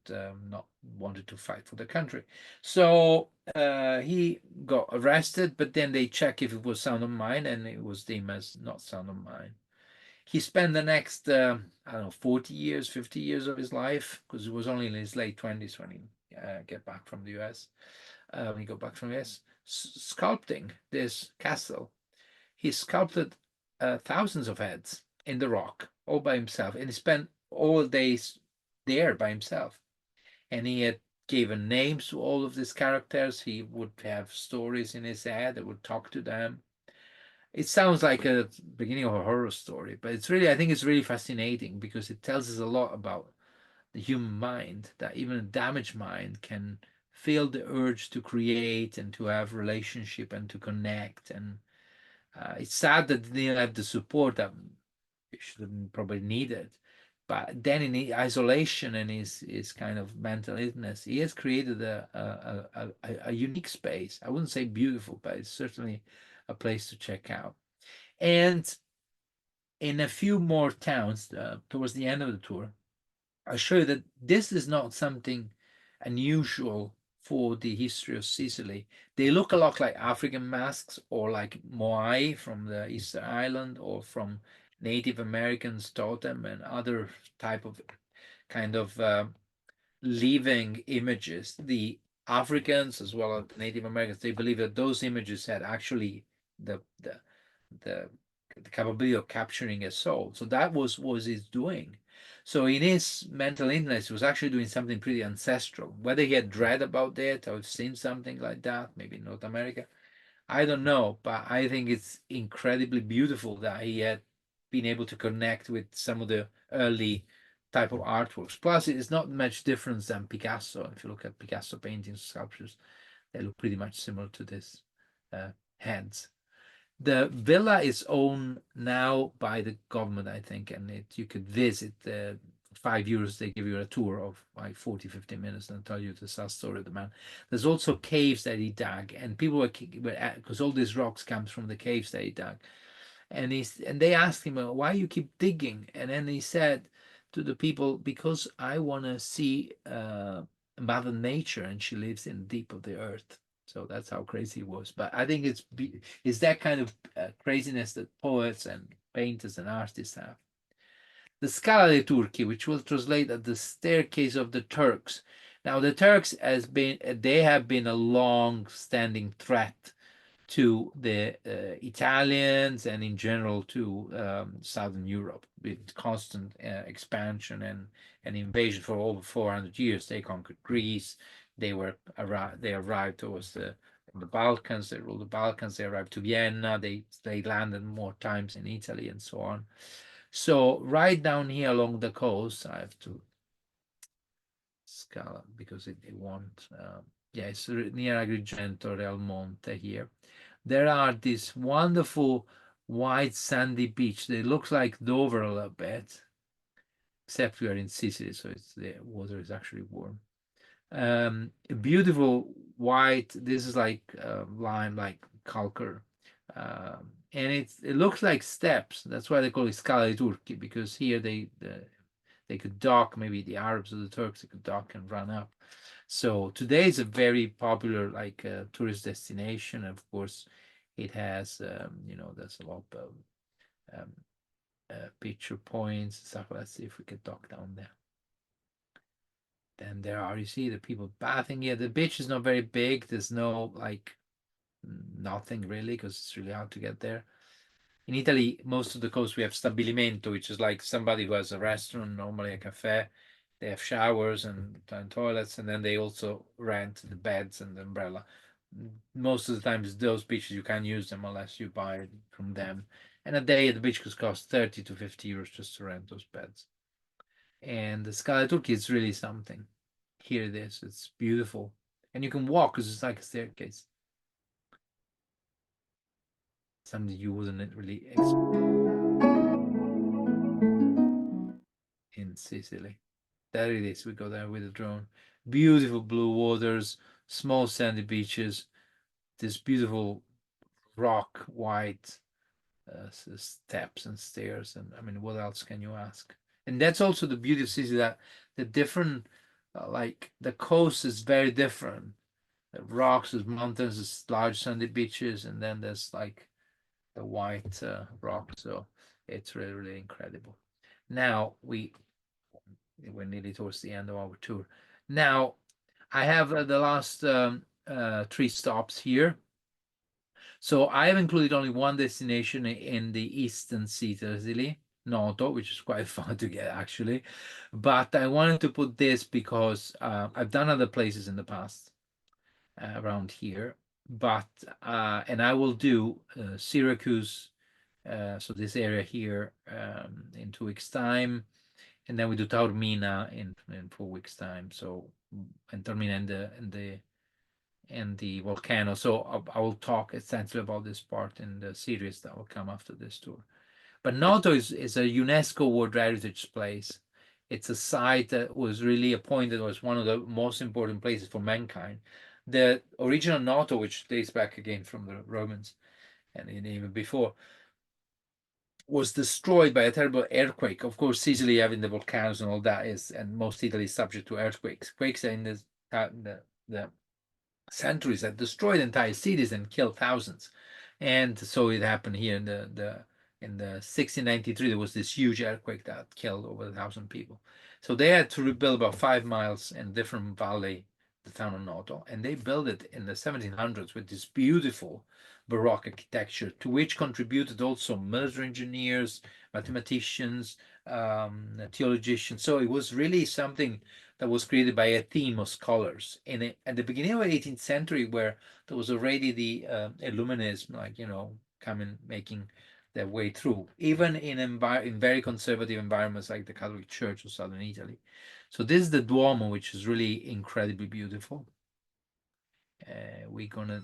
not wanted to fight for the country. So he got arrested, but then they check if it was sound of mind, and it was deemed as not sound of mind. He spent the next, I don't know, 40 years, 50 years of his life, because it was only in his late 20s when he get back from the US, when he got back from the US, sculpting this castle. He sculpted thousands of heads in the rock, all by himself, and he spent all days there by himself. And he had given names to all of these characters. He would have stories in his head that would talk to them. It sounds like a beginning of a horror story, but it's really, I think it's really fascinating because it tells us a lot about the human mind, that even a damaged mind can feel the urge to create and to have relationship and to connect. And it's sad that they didn't have the support that he should have probably needed. But then in the isolation and his kind of mental illness, he has created a unique space. I wouldn't say beautiful, but it's certainly a place to check out. And in a few more towns towards the end of the tour, I'll show you that this is not something unusual for the history of Sicily. They look a lot like African masks or like Moai from the Easter Island or from Native Americans totem and other type of kind of living images. The Africans as well as the Native Americans, they believe that those images had actually the the the, the capability of capturing a soul. So that was his doing. So in his mental illness, he was actually doing something pretty ancestral. Whether he had dread about that or seen something like that, maybe in North America, I don't know. But I think it's incredibly beautiful that he had been able to connect with some of the early type of artworks. Plus, it is not much different than Picasso. If you look at Picasso paintings, sculptures, they look pretty much similar to this heads. The villa is owned now by the government, I think, and you could visit. €5, they give you a tour of like 40, 50 minutes and tell you the sad story of the man. There's also caves that he dug, and people were because all these rocks comes from the caves that he dug. And they asked him, why you keep digging? And then he said to the people, because I want to see Mother Nature, and she lives in the deep of the earth. So that's how crazy he was. But I think it's that kind of craziness that poets and painters and artists have. The Scala dei Turchi, which will translate as the staircase of the Turks. Now the Turks they have been a long-standing threat to the Italians and in general to Southern Europe, with constant expansion and invasion for over 400 years. They conquered Greece. They arrived towards the Balkans. They ruled the Balkans. They arrived to Vienna. They landed more times in Italy and so on. So right down here along the coast, I have to Scala because it won't. Yeah, it's near Agrigento, Real Monte here. There are this wonderful white sandy beach. It looks like Dover a little bit, except we are in Sicily, so the water is actually warm. Beautiful white. This is like lime, like calcar, and it looks like steps. That's why they call it Scala di Turchi, because here they could dock. Maybe the Arabs or the Turks, they could dock and run up. So today is a very popular like tourist destination. Of course, it has there's a lot of picture points and stuff. Let's see if we can dock down there. Then there are, you see the people bathing here. The beach is not very big. There's no like nothing really because it's really hard to get there. In Italy, most of the coast we have stabilimento, which is like somebody who has a restaurant, normally a cafe. They have showers and toilets, and then they also rent the beds and the umbrella. Most of the times, those beaches you can't use them unless you buy it from them. And a day at the beach could cost 30 to 50 euros just to rent those beds. And the Scala Turchi is really something. Here it is. It's beautiful, and you can walk because it's like a staircase. Something you wouldn't really expect in Sicily. There it is. We go there with a drone. Beautiful blue waters, small sandy beaches, this beautiful rock white steps and stairs. And I mean, what else can you ask? And that's also the beauty of Sicily, that the different, like the coast is very different. The rocks, there's mountains, there's large sandy beaches, and then there's like the white rock. So it's really, really incredible. Now we're nearly towards the end of our tour. Now I have the last 3 stops here. So I have included only one destination in the eastern Sicily, Noto, which is quite fun to get actually. But I wanted to put this because I've done other places in the past around here. But and I will do Syracuse, so this area here in 2 weeks' time, and then we do Taormina in 4 weeks' time. So and Taormina and the volcano. So I will talk essentially about this part in the series that will come after this tour. But Noto is a UNESCO World Heritage Place. It's a site that was really appointed as one of the most important places for mankind. The original Noto, which dates back again from the Romans and even before, was destroyed by a terrible earthquake. Of course, Sicily having the volcanoes and all that and most Italy is subject to earthquakes. Quakes in the centuries that destroyed entire cities and killed thousands. And so it happened here in the 1693. There was this huge earthquake that killed over 1,000 people. So they had to rebuild about 5 miles in different valley, the town of Noto, and they built it in the 1700s with this beautiful Baroque architecture, to which contributed also military engineers, mathematicians, theologians. So it was really something that was created by a team of scholars at the beginning of the 18th century, where there was already the Illuminism, like coming making their way through, even in very conservative environments like the Catholic Church of southern Italy. So this is the Duomo, which is really incredibly beautiful. We're gonna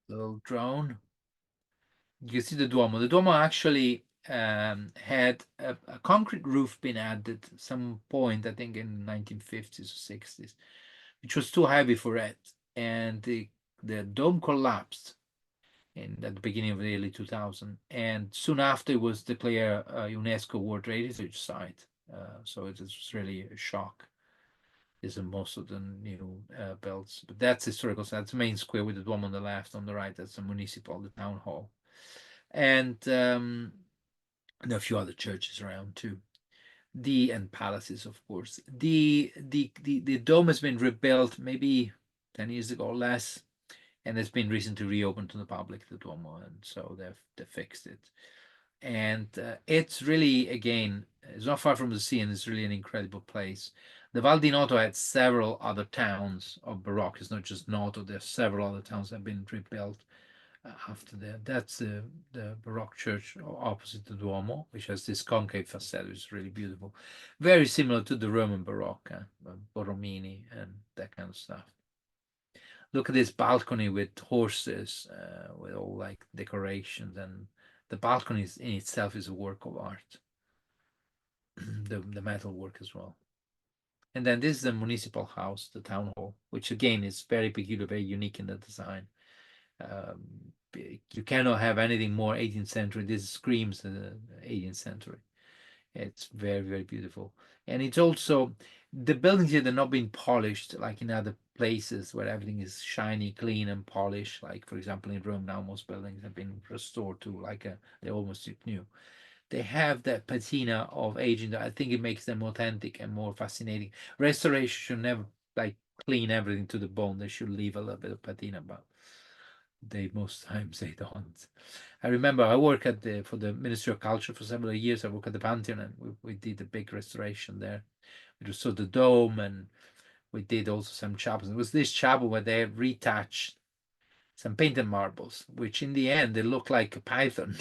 little drone. You see the Duomo. The Duomo actually had a concrete roof being added at some point, I think in the 1950s or 60s, which was too heavy for it, and the dome collapsed at the beginning of the early 2000s, and soon after it was declared a UNESCO World Heritage Site. So it was really a shock. Is in most of the new builds, but that's historical. So that's the main square with the Duomo on the left. On the right, that's the municipal, the town hall, and there are a few other churches around too. And palaces, of course. The dome has been rebuilt maybe 10 years ago or less, and it's been recently reopened to the public, the Duomo, and so they've fixed it. And it's really, again, it's not far from the sea, and it's really an incredible place. The Val di Noto had several other towns of Baroque. It's not just Noto. There are several other towns that have been rebuilt after that. That's the Baroque church opposite the Duomo, which has this concave facade, which is really beautiful. Very similar to the Roman Baroque, Borromini and that kind of stuff. Look at this balcony with horses, with all like decorations, and the balcony in itself is a work of art. the metal work as well. And then this is the municipal house, the town hall, which again is very peculiar, very unique in the design. You cannot have anything more 18th century. This screams the 18th century. It's very, very beautiful. And it's also, the buildings here, they're not being polished like in other places where everything is shiny, clean, and polished. Like, for example, in Rome now, most buildings have been restored to like they almost look new. They have that patina of aging that I think it makes them authentic and more fascinating. Restoration should never like clean everything to the bone. They should leave a little bit of patina, but they most times they don't. I remember I worked for the Ministry of Culture for several years. I worked at the Pantheon, and we did a big restoration there. We restored the dome, and we did also some chapels. It was this chapel where they retouched some painted marbles, which in the end they look like a python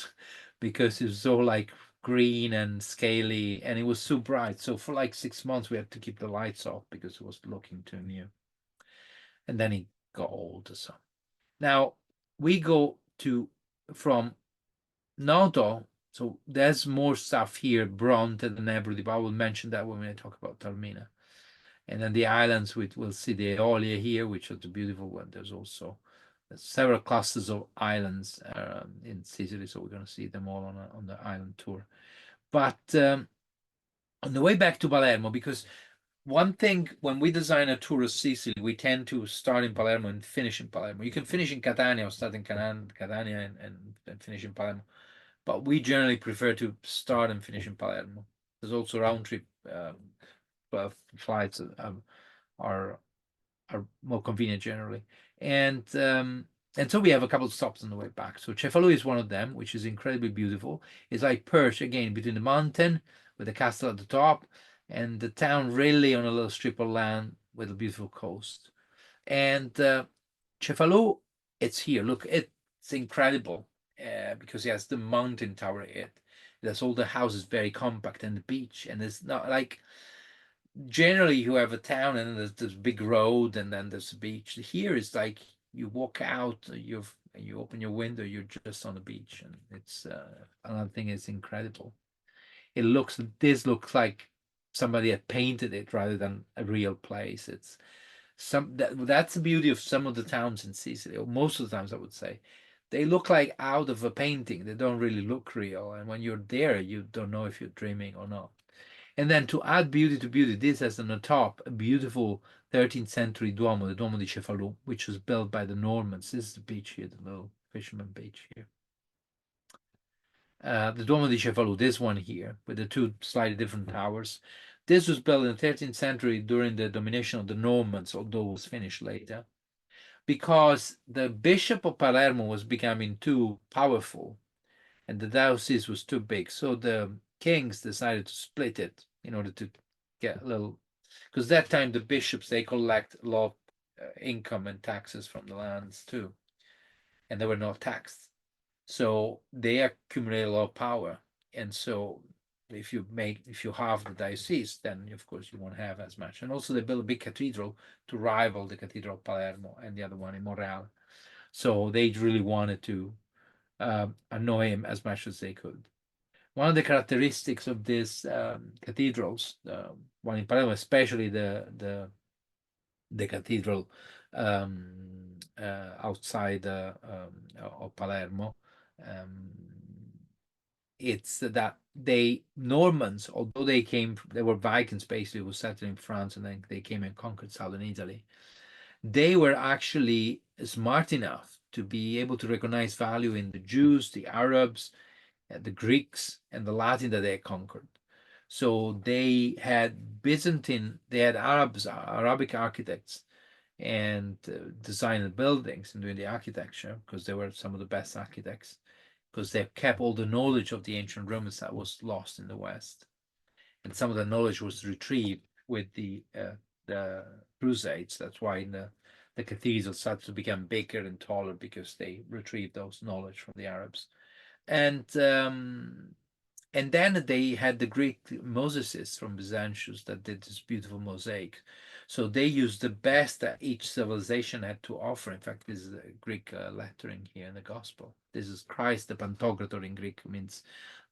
because it was so like green and scaly, and it was so bright. So for like 6 months we had to keep the lights off because it was looking too new. And then it got old or so. Now we go from Noto, so there's more stuff here, Bronte and Nebrodi, but I will mention that when I talk about Taormina. And then the islands, we'll see the Eolia here, which is a beautiful one. There's also several clusters of islands in Sicily, so we're going to see them all on the island tour. But on the way back to Palermo, because one thing when we design a tour of Sicily, we tend to start in Palermo and finish in Palermo. You can finish in Catania or start in Catania and finish in Palermo, but we generally prefer to start and finish in Palermo. There's also round trip flights are more convenient generally, and so we have a couple of stops on the way back. So Cefalù is one of them, which is incredibly beautiful. It's like perched again between the mountain with the castle at the top and the town really on a little strip of land with a beautiful coast. And Cefalù, it's here. Look, it's incredible because it has the mountain tower. It has all the houses very compact and the beach, and it's not like generally you have a town and there's this big road and then there's a beach. Here it's like you walk out, you open your window, you're just on the beach, and it's another thing is incredible. This looks like somebody had painted it rather than a real place. It's that's the beauty of some of the towns in Sicily, or most of the towns I would say. They look like out of a painting. They don't really look real, and when you're there, you don't know if you're dreaming or not. And then to add beauty to beauty, this has on the top a beautiful 13th century Duomo, the Duomo di Cefalù, which was built by the Normans. This is the beach here, the little fisherman beach here. The Duomo di Cefalù, this one here, with the two slightly different towers. This was built in the 13th century during the domination of the Normans, although it was finished later, because the Bishop of Palermo was becoming too powerful and the diocese was too big. So the kings decided to split it in order to get a little, because that time the bishops, they collect a lot of income and taxes from the lands too. and they were not taxed. So they accumulate a lot of power. And so if you halve the diocese, then of course you won't have as much. And also they built a big cathedral to rival the Cathedral of Palermo and the other one in Monreale. So they really wanted to annoy him as much as they could. One of the characteristics of these cathedrals, one in Palermo, especially the cathedral outside of Palermo, it's that Normans, although they were Vikings basically, who settled in France, and then they came and conquered southern Italy. They were actually smart enough to be able to recognize value in the Jews, the Arabs, the Greeks, and the Latin that they had conquered. So they had Arabic architects and designing the buildings and doing the architecture, because they were some of the best architects, because they kept all the knowledge of the ancient Romans that was lost in the West. And some of the knowledge was retrieved with the Crusades. That's why the cathedrals started to become bigger and taller, because they retrieved those knowledge from the Arabs. And then they had the Greek Mosesists from Byzantium that did this beautiful mosaic. So they used the best that each civilization had to offer. In fact, this is a Greek lettering here in the Gospel. This is Christ the Pantocrator in Greek, means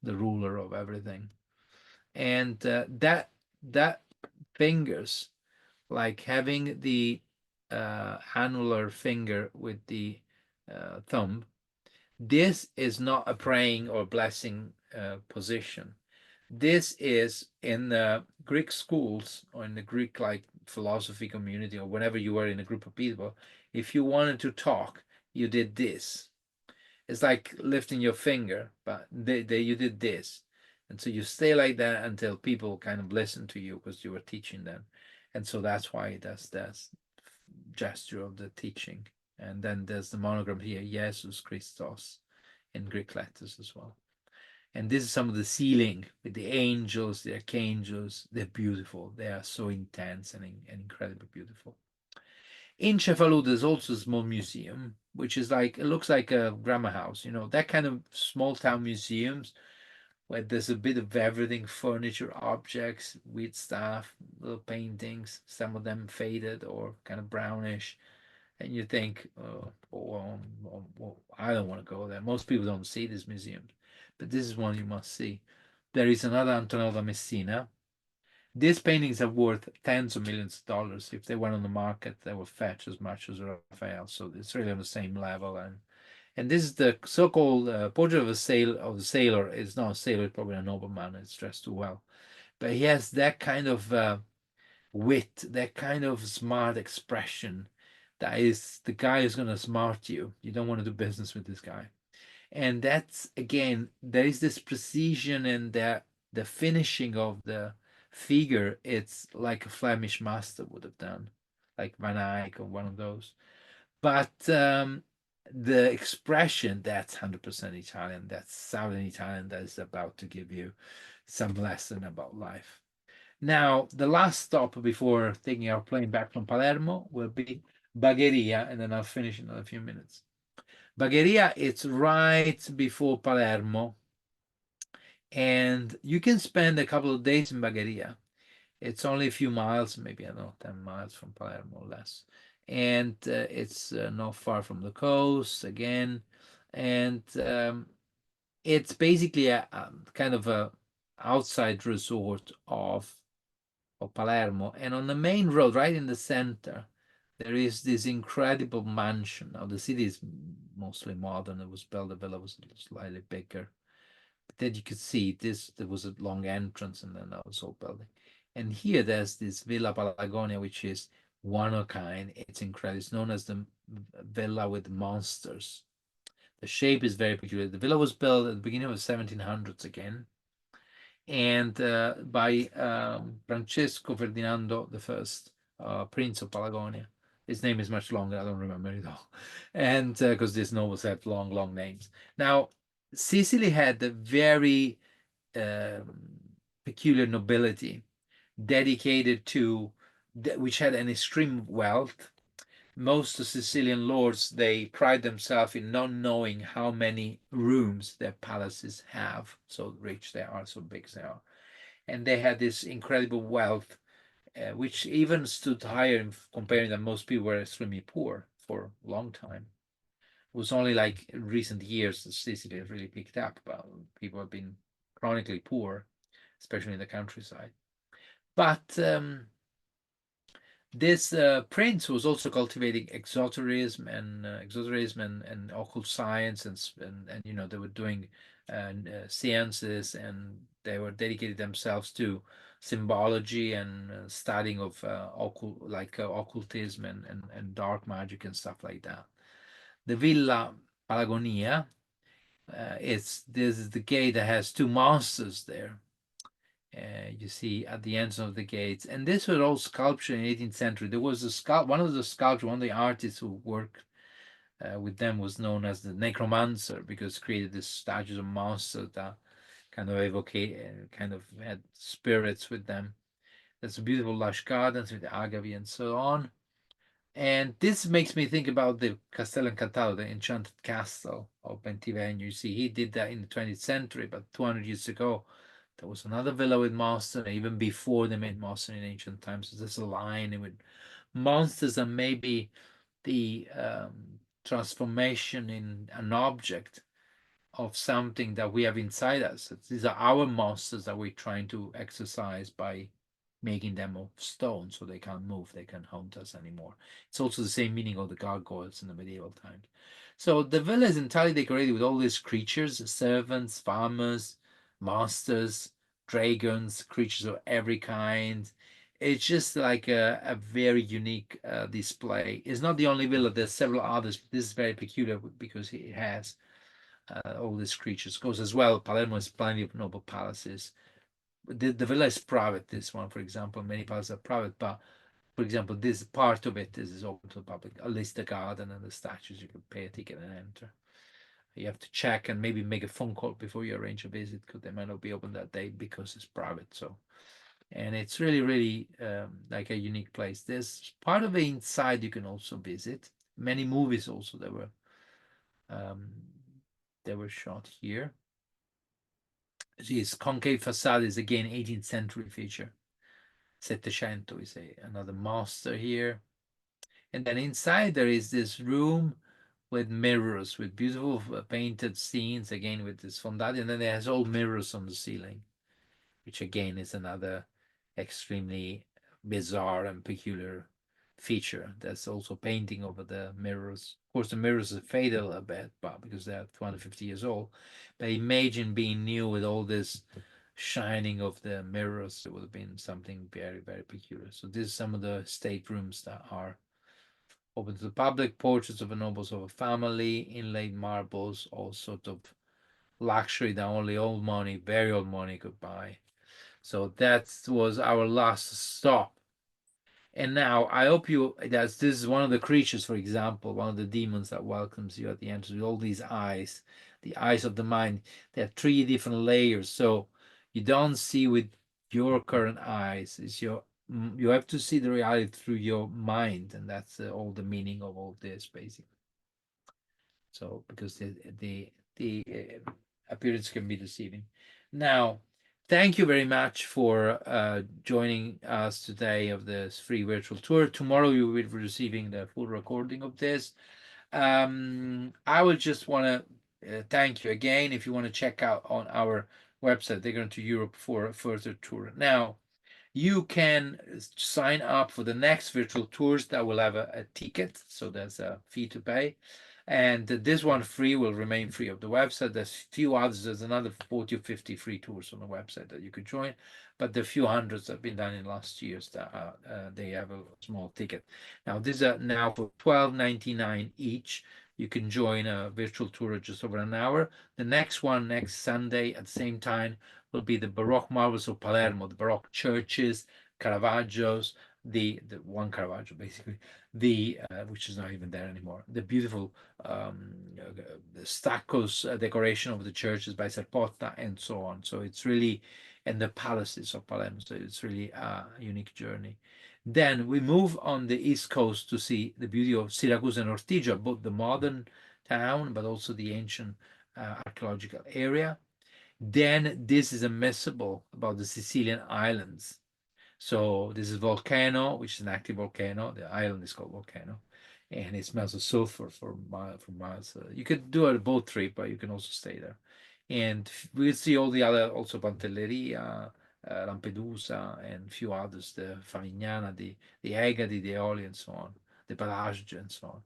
the ruler of everything. And that fingers, like having the annular finger with the thumb, this is not a praying or blessing position. This is in the Greek schools or in the Greek like philosophy community, or whenever you were in a group of people, if you wanted to talk, you did this. It's like lifting your finger, but you did this. And so you stay like that until people kind of listen to you because you were teaching them. And so that's why it does that gesture of the teaching. And then there's the monogram here, Jesus Christos, in Greek letters as well. And this is some of the ceiling with the angels, the archangels. They're beautiful. They are so intense and incredibly beautiful. In Cefalù, there's also a small museum, which is like, it looks like a grammar house, that kind of small town museums where there's a bit of everything, furniture, objects, weird stuff, little paintings, some of them faded or kind of brownish. And you think, I don't want to go there. Most people don't see these museums, but this is one you must see. There is another Antonello da Messina. These paintings are worth tens of millions of dollars. If they went on the market, they would fetch as much as Raphael. So it's really on the same level. And this is the so-called portrait of the sailor. It's not a sailor, it's probably a nobleman. It's dressed too well, but he has that kind of wit, that kind of smart expression. That is the guy who's going to smart you. You don't want to do business with this guy. And that's, again, there is this precision and the finishing of the figure. It's like a Flemish master would have done, like Van Eyck or one of those. But the expression, that's 100% Italian. That's Southern Italian that is about to give you some lesson about life. Now, the last stop before taking our plane back from Palermo will be Bagheria, and then I'll finish in a few minutes. Bagheria, it's right before Palermo, and you can spend a couple of days in Bagheria. It's only a few miles, maybe, I don't know, 10 miles from Palermo or less. And it's not far from the coast again. And it's basically a kind of a outside resort of Palermo. And on the main road, right in the center, there is this incredible mansion. Now, the city is mostly modern. It was built, the villa was slightly bigger. But then you could see there was a long entrance and then that was all building. And here there's this Villa Palagonia, which is one of a kind. It's incredible. It's known as the villa with monsters. The shape is very peculiar. The villa was built at the beginning of the 1700s again, and by Francesco Ferdinando I, Prince of Palagonia. His name is much longer. I don't remember it all. And because these nobles have long, long names. Now, Sicily had a very peculiar nobility dedicated to, which had an extreme wealth, most Sicilian lords, they pride themselves in not knowing how many rooms their palaces have, so rich they are, so big they are. And they had this incredible wealth, which even stood higher in comparing that most people were extremely poor for a long time. It was only like in recent years that Sicily has really picked up, but people have been chronically poor, especially in the countryside. But this prince was also cultivating exoterism and occult science, and you know, they were doing seances, and they were dedicated themselves to symbology and studying of occultism and dark magic and stuff like that. The Villa Palagonia, this is the gate that has two monsters there. You see at the ends of the gates, and this was all sculpture in the 18th century. There was one of the artists who worked with them was known as the necromancer, because created these statues of monsters that kind of evocate, kind of had spirits with them. There's beautiful lush gardens with agave and so on. And this makes me think about the Castello Incantato, the enchanted castle of Bentivegno. You see, he did that in the 20th century, but 200 years ago, there was another villa with monsters, even before they made monsters in ancient times. So there's a line with monsters, and maybe the transformation in an object of something that we have inside us. These are our monsters that we're trying to exercise by making them of stone, so they can't move, they can't haunt us anymore. It's also the same meaning of the gargoyles in the medieval times. So the villa is entirely decorated with all these creatures, servants, farmers, monsters, dragons, creatures of every kind. It's just like a very unique display. It's not the only villa, there's several others, but this is very peculiar because it has all these creatures. Of course, as well, Palermo has plenty of noble palaces. The villa is private, this one, for example. Many palaces are private, but for example, this part of it is open to the public, at least the garden and the statues. You can pay a ticket and enter. You have to check and maybe make a phone call before you arrange a visit, because they might not be open that day because it's private. So, and it's really, really like a unique place. There's part of the inside you can also visit. Many movies also um, that were shot here. This concave facade is again 18th century feature. Settecento is another master here. And then inside there is this room with mirrors, with beautiful painted scenes, again with this fondati, and then it has all mirrors on the ceiling, which again is another extremely bizarre and peculiar feature. There's also painting over the mirrors. Of course, the mirrors are faded a little bit, but because they're 250 years old. But imagine being new with all this shining of the mirrors. It would have been something very, very peculiar. So this is some of the staterooms that are open to the public. Portraits of the nobles of a family, inlaid marbles, all sort of luxury that only old money, very old money could buy. So that was our last stop. And now I hope this is one of the creatures, for example, one of the demons that welcomes you at the entrance with all these eyes, the eyes of the mind. There are three different layers. So you don't see with your current eyes. You have to see the reality through your mind, and that's all the meaning of all this, basically. So because the appearance can be deceiving. Now, thank you very much for joining us today of this free virtual tour. Tomorrow you will be receiving the full recording of this. I would just want to thank you again. If you want to check out on our website, they're going to Europe for a further tour. Now, you can sign up for the next virtual tours that will have a ticket, so there's a fee to pay. And this one free will remain free of the website. There's few others. There's another 40 or 50 free tours on the website that you could join, but the few hundreds that have been done in last years that they have a small ticket. Now these are now for $12.99 each. You can join a virtual tour of just over an hour. The next one, next Sunday at the same time, will be the Baroque marvels of Palermo, the Baroque churches, Caravaggios, the one Caravaggio basically, the which is not even there anymore. The beautiful the stuccos decoration of the churches by Serpotta and so on. So it's really, and the palaces of Palermo. So it's really a unique journey. Then we move on the east coast to see the beauty of Syracuse and Ortigia, both the modern town but also the ancient archaeological area. Then this is unmissable about the Sicilian islands. So this is volcano, which is an active volcano. The island is called Volcano, and it smells of sulfur for miles. You could do a boat trip, but you can also stay there. And we'll see all the other, also Pantelleria, Lampedusa, and a few others, the Favignana, the Egadi, the Eoli, and so on, the Pelage, and so on.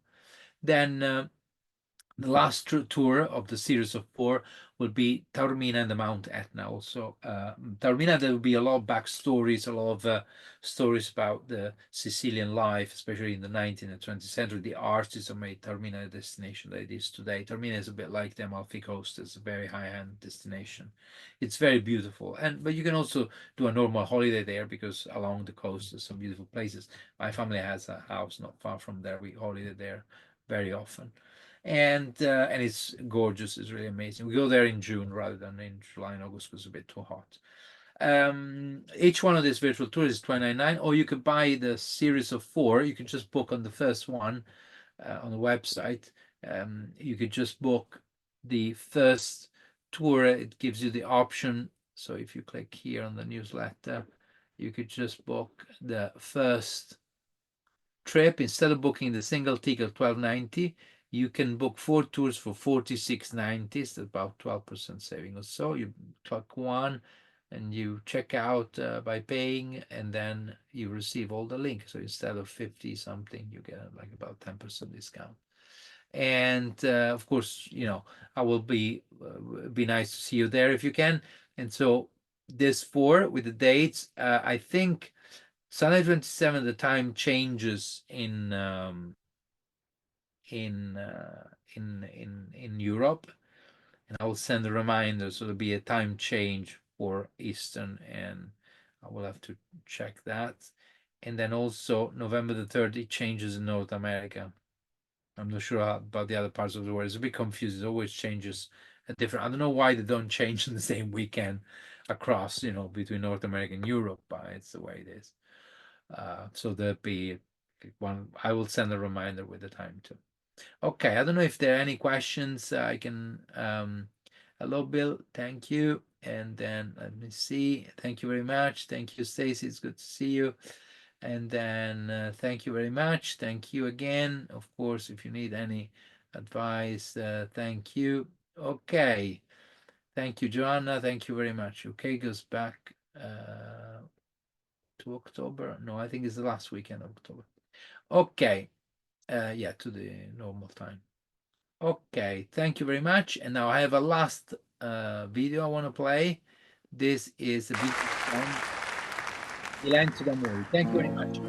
Then the last tour of the series of 4 will be Taormina and the Mount Etna. Also, Taormina, there will be a lot of backstories, a lot of stories about the Sicilian life, especially in the 19th and 20th century. The artists have made Taormina a destination that it is today. Taormina is a bit like the Amalfi Coast. It's a very high-end destination. It's very beautiful, but you can also do a normal holiday there because along the coast there's some beautiful places. My family has a house not far from there. We holiday there very often. And it's gorgeous. It's really amazing. We go there in June rather than in July and August because it's a bit too hot. Each one of these virtual tours is $29.9, or you could buy the series of 4. You can just book on the first one on the website. You could just book the first tour. It gives you the option. So if you click here on the newsletter, you could just book the first trip. Instead of booking the single ticket $12.90, you can book 4 tours for $46.90. It's about 12% saving or so. You click one and you check out by paying, and then you receive all the links. So instead of 50 something, you get like about 10% discount. And of course, I will be nice to see you there if you can. And so this 4 with the dates, I think Sunday 27, the time changes in Europe, and I will send a reminder. So there'll be a time change for Eastern, and I will have to check that. And then also November the 3rd, it changes in North America. I'm not sure about the other parts of the world. It's a bit confusing. It always changes at different. I don't know why they don't change in the same weekend across, between North America and Europe, but it's the way it is. So there'll be one. I will send a reminder with the time too. Okay, I don't know if there are any questions. I can. Hello, Bill. Thank you. And then let me see. Thank you very much. Thank you, Stacy. It's good to see you. And then thank you very much. Thank you again. Of course, if you need any advice, thank you. Okay. Thank you, Joanna. Thank you very much. Okay, goes back to October. No, I think it's the last weekend of October. Okay. Yeah, to the normal time. Okay, thank you very much. And now I have a last video I want to play. This is a video from Silenzio d'Amore. Thank you very much.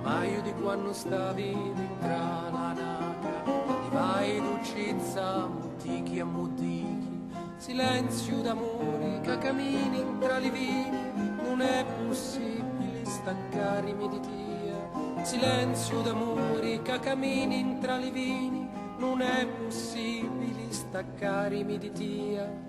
Maio di quando stavi dentro la naca, di vai d'uccizza, mutichi a mutichi, silenzio d'amore che cammini tra li vini, non è possibile staccarmi di te. Silenzio d'amore che cammini tra li vini, non è possibile staccarmi di te.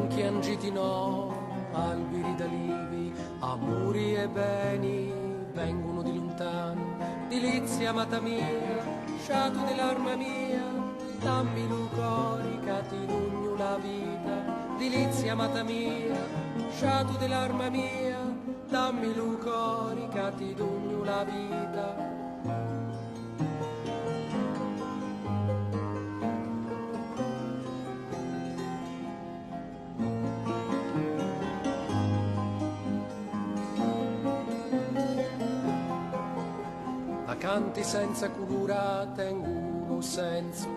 Piangiti no, alberi d'alivi, amori e beni vengono di lontano. Delizia amata mia, sciato dell'arma mia, dammi lucori che ti lugno la vita. Delizia amata mia, sciato dell'arma mia, dammi lucori che ti lugno la vita. Canti senza cura, tengono senso,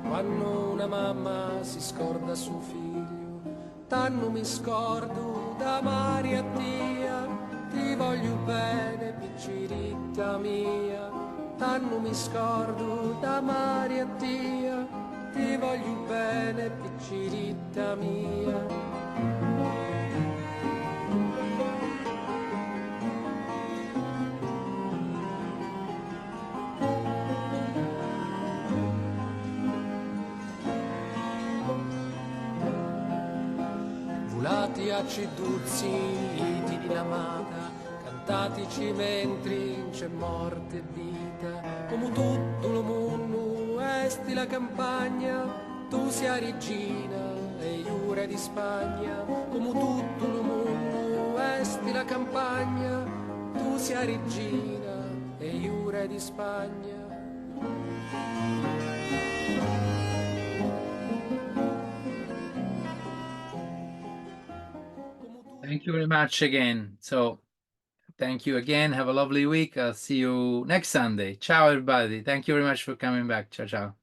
quando una mamma si scorda suo figlio. Tanno mi scordo d'amare a tia, ti voglio bene picciritta mia. Tanno mi scordo d'amare a tia, ti voglio bene picciritta mia. Mattiacci Duzzi, Itili l'amata, cantatici mentre c'è morte e vita, come tutto lo mondo esti la campagna, tu sia regina e iure di Spagna, come tutto lo mondo esti la campagna, tu sia regina e iure di Spagna. Thank you very much again. So, thank you again. Have a lovely week. I'll see you next Sunday. Ciao, everybody. Thank you very much for coming back. Ciao, ciao.